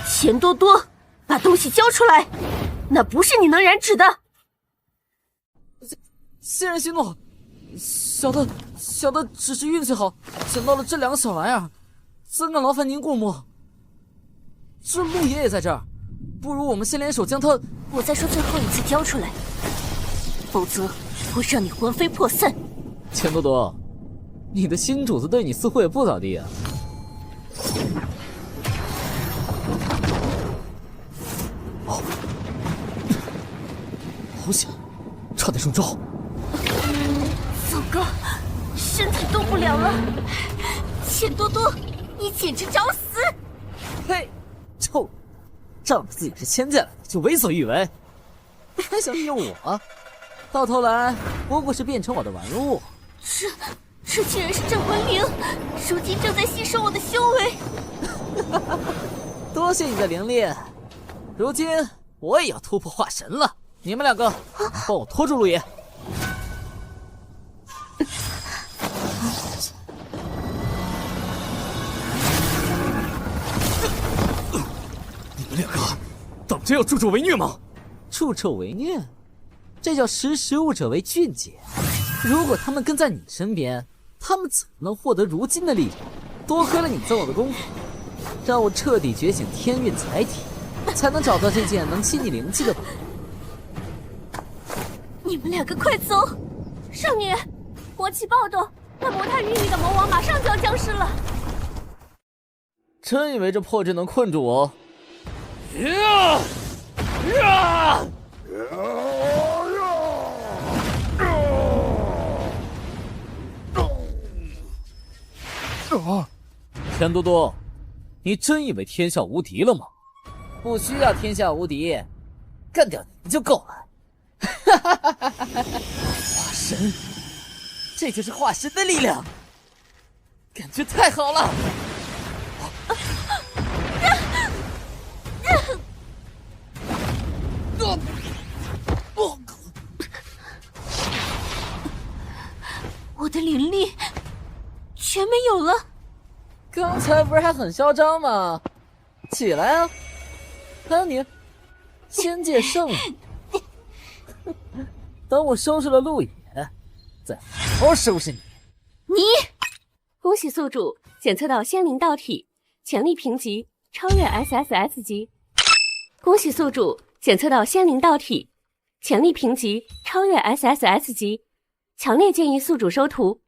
錢多多，把東西交出來，那不是你能染指的。仙人息怒，小的只是運氣好，撿到了這2個小玩意兒，怎敢勞煩您過目？這陸爺也在這兒，不如我們先聯手將他……我再說最後一次交出來，否則會讓你魂飛魄散。錢多多，你的新主子對你似乎也不咋地啊。哦，好險，差點中招。糟糕，身體動不了了。錢多多，你簡直找死！呸！臭，仗着自己是仙界来的就为所欲为，还想利用我，到头来不过是变成我的玩物。这竟然是镇魂铃，如今正在吸收我的修为。多谢你的灵力，如今我也要突破化神了。你们两个，帮我拖住陆野。你们两个当真要助纣为虐吗？助纣为虐，这叫识时务者为俊杰。如果他们跟在你身邊，他們怎麼能獲得如今的力量？多虧了你贈我的功夫，讓我徹底覺醒天運財體，才能找到這件能吸你靈氣的寶。你們兩個快走！聖女，國氣暴動，那魔太孕育的魔王馬上就要降世了。真以為這破陣能困住我？田多多，你真以為天下無敵了嗎？不需要天下無敵，幹掉你們就夠了。化神，這就是化神的力量，感覺太好了。我的靈力全沒有了。剛才不是還很囂張嗎？起來啊！還有你，仙界聖女。等我收拾了陸野，再好好收拾你。恭喜宿主檢測到仙靈道體，潛力評級超越 SSS 級。恭喜宿主檢測到仙靈道體，潛力評級超越 SSS 級。強烈建議宿主收徒，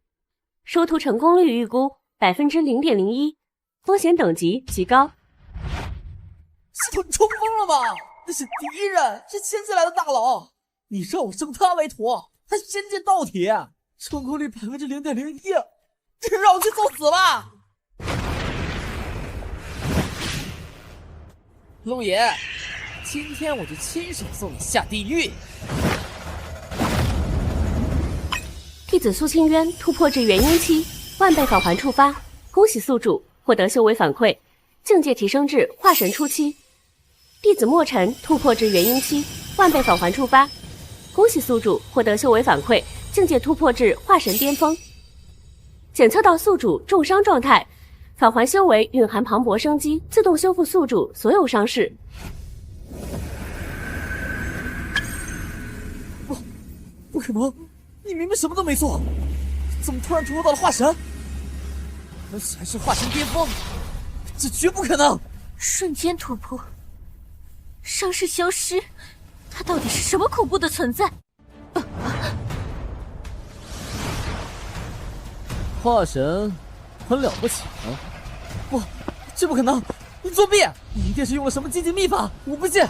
收徒成功率預估 0.01%， 風險等級極高。系統衝鋒了嗎？那是敵人，是仙界來的大佬，你讓我升他為徒，還仙界道體，成功率 0.01%， 這讓我去送死吧！陸野，今天我就親手送你下地獄。弟子蘇清淵突破至元嬰期，萬倍返還觸發，恭喜宿主獲得修為反饋，境界提升至化神初期。弟子墨塵突破至元嬰期，萬倍返還觸發，恭喜宿主獲得修為反饋，境界突破至化神巔峰。檢測到宿主重傷狀態，返還修為蘊含磅礴生機，自動修復宿主所有傷勢。不可能！你明明什麼都沒做，怎麼突然突破到了化神？而且還是化神巔峰，這絕不可能！瞬間突破，傷勢消失，他到底是什麼恐怖的存在？化神很了不起啊！不，這不可能！你作弊！你一定是用了什麼禁忌秘法，我不信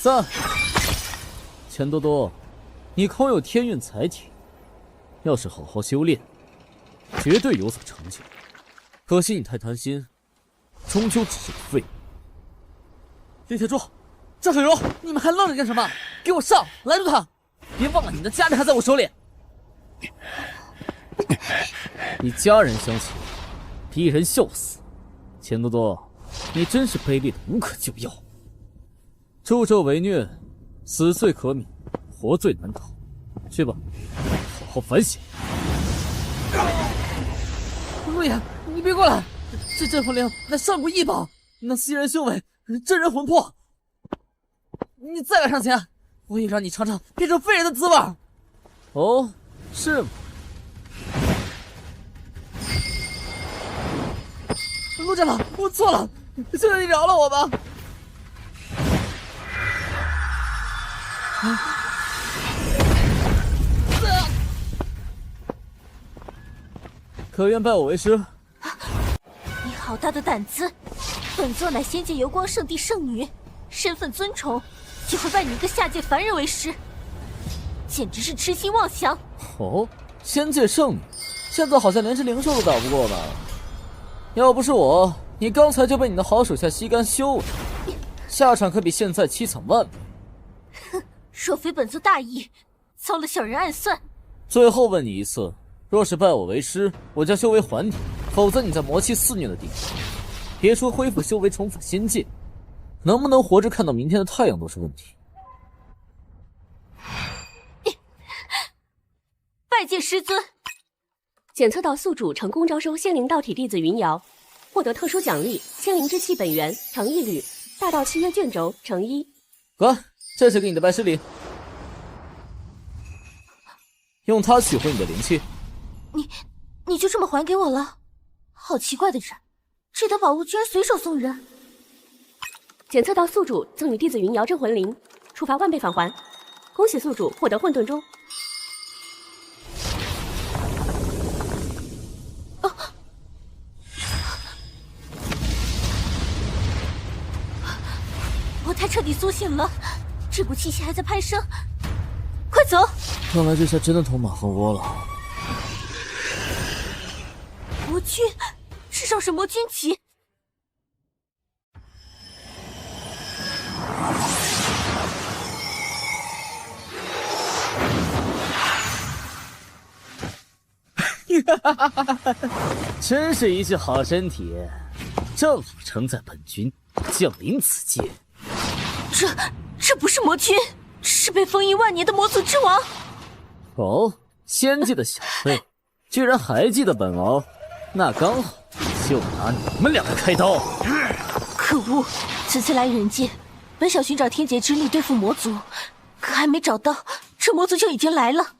！3，錢多多，你空有天運財體，要是好好修煉，絕對有所成就。可惜你太貪心，終究只是個廢物。李鐵柱、趙水柔，你們還愣着幹什麼？給我上，攔住他！別忘了你的家人還在我手裡。你家人相欺，逼人笑死。錢多多，你真是卑劣的無可救藥。助紂為虐，死罪可免，活罪難逃。去吧，好好反省。陸野，你別過來！這鎮魂鈴乃上古異寶，能吸人修為，鎮人魂魄。你再敢上前，我也讓你嘗嘗變成廢人的滋味。哦，是嗎？陸長老，我錯了，求求你饒了我吧。可願拜我為師？你好大的膽子！本座乃仙界遊光聖地聖女，身份尊崇，就會拜你一個下界凡人為師。簡直是痴心妄想。哦，仙界圣女，现在好像连只灵兽都打不过吧？要不是我，你刚才就被你的好手下吸干休了，下场可比现在凄惨万倍。哼，若非本座大意，遭了小人暗算。最后问你一次，若是拜我为师，我将修为还你；否则你在魔氣肆虐的地方，别说恢復修为重返仙界，能不能活着看到明天的太陽都是問題。拜見師尊。檢測到宿主成功招收仙靈道體弟子雲瑤，獲得特殊獎勵：仙靈之氣本源乘1縷，大道契約卷軸乘1。乖，這是給你的拜師禮，用它取回你的靈氣。你就這麼還給我了？好奇怪的人，這等寶物居然隨手送人。檢測到宿主贈與弟子雲瑤鎮魂靈，觸發萬倍返還。恭喜宿主獲得混沌鐘。我太徹底甦醒了，這股氣息還在攀升，快走！看來這下真的捅馬蜂窩了。魔軍，至少是魔軍級。真是一具好身體，正好承載本君降臨此界。這不是魔君，是被封印萬年的魔族之王。哦，仙界的小輩，居然還記得本王，那剛好就拿你們兩個開刀。可惡，此次來人界，本想尋找天劫之力對付魔族，可還沒找到，這魔族就已經來了。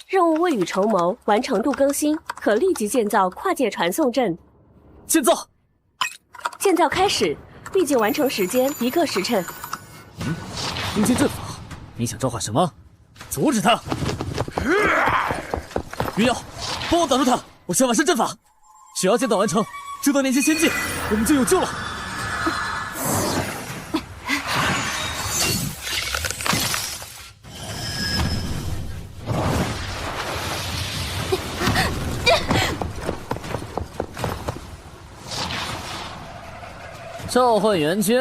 任務未雨綢繆，完成度更新，可立即建造跨界傳送陣。建造！建造開始，立即完成時間1個時辰。空間陣法，你想召喚什麼？阻止他！雲瑤，幫我擋住他！我先完善陣法，只要建造完成，就能連接仙界，我們就有救了。召喚元君，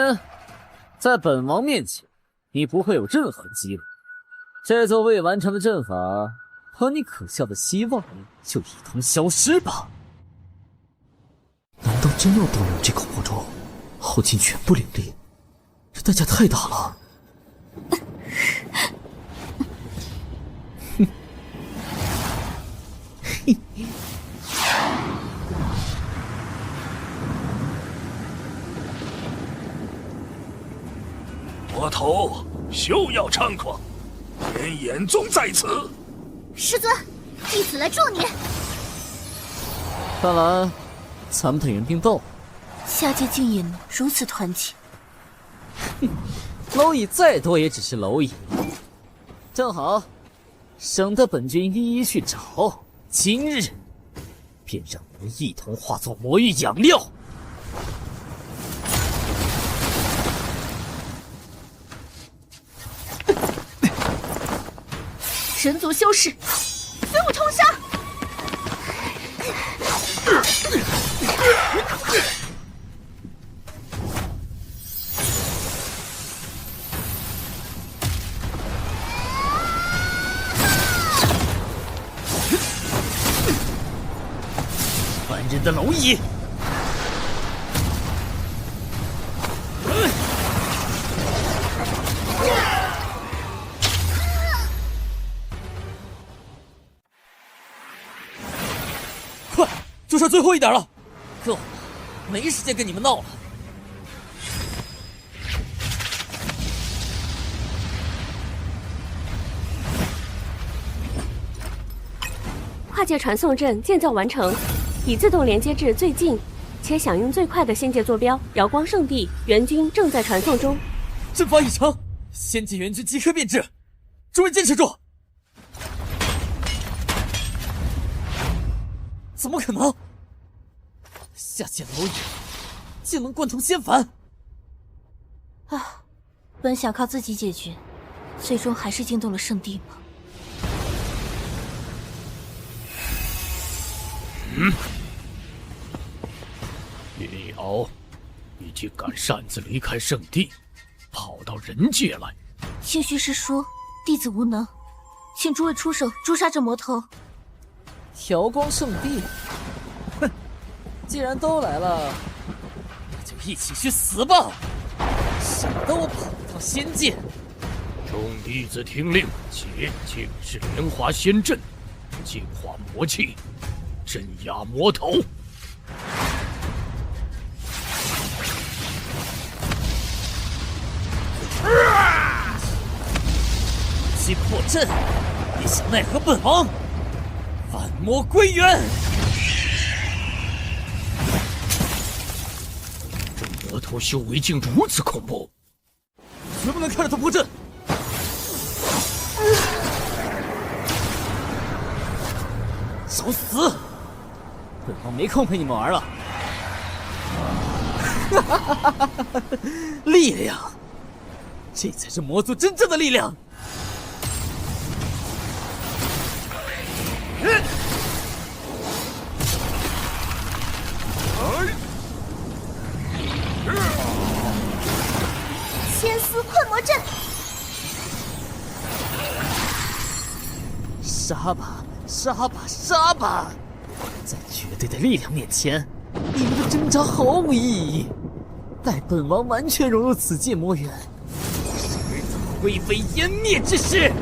在本王面前，你不會有任何機會。這座未完成的陣法，和你可笑的希望就一同消失吧。難道真要動用這口魔咒，耗盡全部靈力？這代價太大了。哼，嘿。魔頭，休要猖狂！天眼宗在此。師尊，弟子來助你。看來咱們的人兵到了。下界竟也能如此團結。哼，螻蟻再多也只是螻蟻。正好，省得本君一一去找。今日便讓我們一同化作魔域養料。神族修士，随我通殺！万人的螻蟻！快，就剩最後一點了，夠了，沒時間跟你們鬧了。跨界傳送陣建造完成，已自動連接至最近且響應最快的仙界坐標——瑤光聖地。援軍正在傳送中。陣法已成，仙界援軍即刻變至，諸位堅持住！怎麼可能？下界螻蟻竟能貫通仙凡！啊，本想靠自己解決，最終還是驚動了聖地嗎？云瑤，你竟敢擅自離開聖地，跑到人界來！興許是說弟子無能，請諸位出手誅殺這魔頭。調光聖地，哼！既然都來了，那就一起去死吧！省得我跑一趟仙界。众弟子听令，且尽是蓮華仙陣，净化魔氣，鎮壓魔頭。击破阵，也想奈何本王？万魔歸元！这魔头修為竟如此恐怖，絕不能看着他破陣！找死！本王沒空陪你們玩了。力量，這才是魔族真正的力量。千絲困魔陣，杀吧，杀吧，殺吧！在絕對的力量面前，你們的掙扎毫無意義。待本王完全融入此界魔元，是日子灰飛煙滅之時。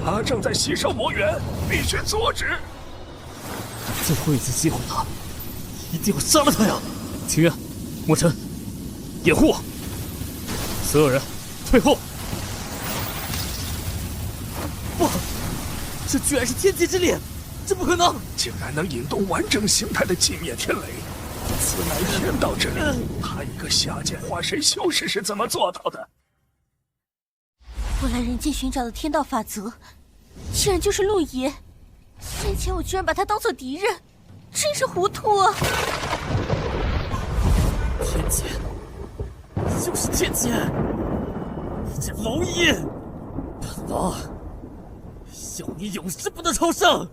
他正在吸收魔元，必須阻止。最後一次機會了，一定要殺了他呀！清月、墨塵，掩護我！所有人退後！不，這居然是天劫之力，這不可能！竟然能引動完整形態的寂滅天雷，此乃天道之力。他一個下界化神修士是怎麼做到的？我來人間尋找的天道法則，竟然就是陸爺。先前我居然把他當做敵人，真是糊塗啊！天劫，就是天劫！你這螻蟻，本王要你永世不得超生！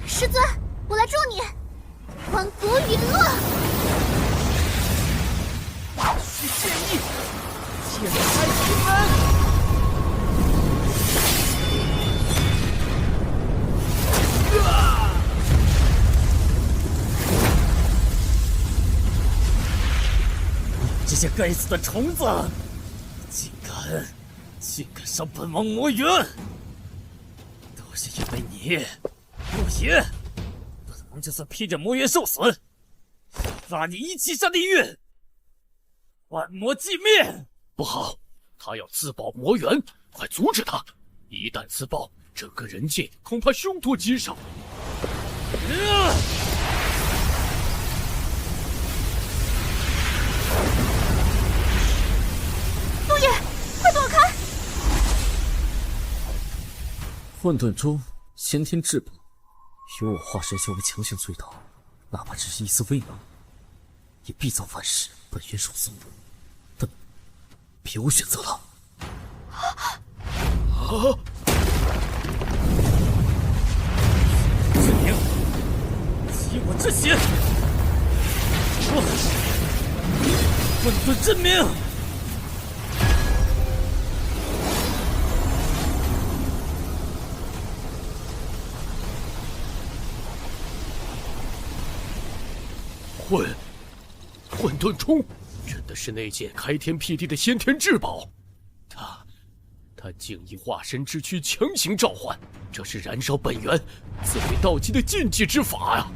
師尊，我來助你，觀骨隕落。是劍意，天開天門。這些該死的蟲子，竟敢傷本王魔元，都是因為你，陸爺。本王就算披着魔元受損，拉你一起下地獄，萬魔寂滅。不好，他要自爆魔元，快阻止他！一旦自爆，整個人界恐怕凶多吉少。陸爺，快躲開！混沌中，先天至寶，與我化神修為強行追討，哪怕只是一絲微能，也必遭萬世本源受損。但別無選擇了。志明，激我之血！混沌真名！混沌冲，真的是那件開天闢地的先天至寶。他竟以化身之軀強行召喚，這是燃燒本源、自毀道基的禁忌之法呀！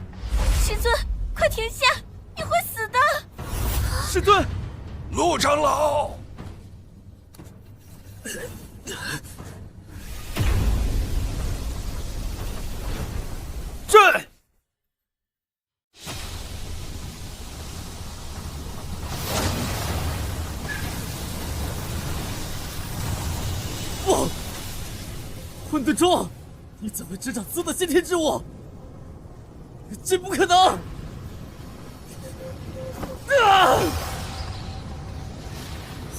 師尊，快停下！你會死的！師尊，陸長老，這。不，混沌中，你怎會執掌此等先天之物？這不可能！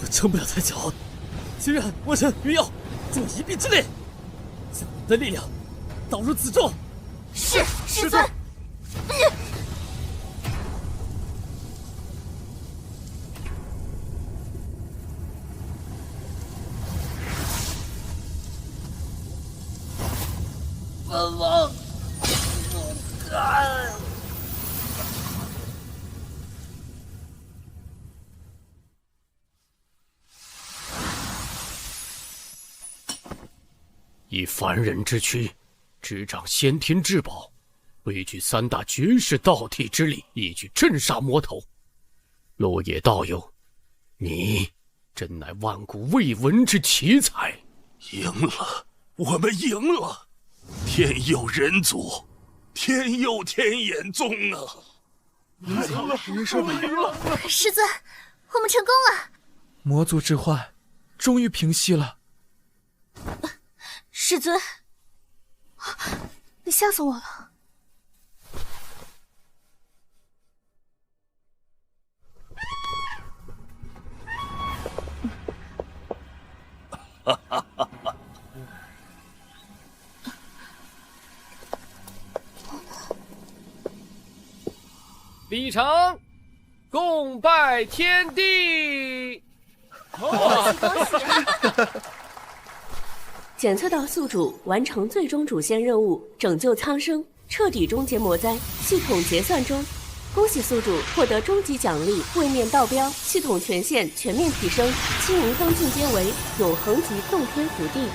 我撐不了太久，清源、墨尘、云瑶，助一臂之力，将我们的力量导入此中。是，师尊。本王不敢。以凡人之躯，执掌先天至宝，汇聚3大绝世道体之力，一举镇杀魔头。落野道友，你真乃万古未闻之奇才！赢了，我们赢了！天佑人族，天佑天眼宗啊！师尊，我们成功了！魔族之患终于平息了。师尊，你吓死我了！李成，共拜天地。检测到宿主完成最终主线任务，拯救苍生，彻底终結魔灾，系統結算中。恭喜宿主獲得終極獎勵位面道標，系統權限全面提升，青雲峰進階為永恆級洞天福地。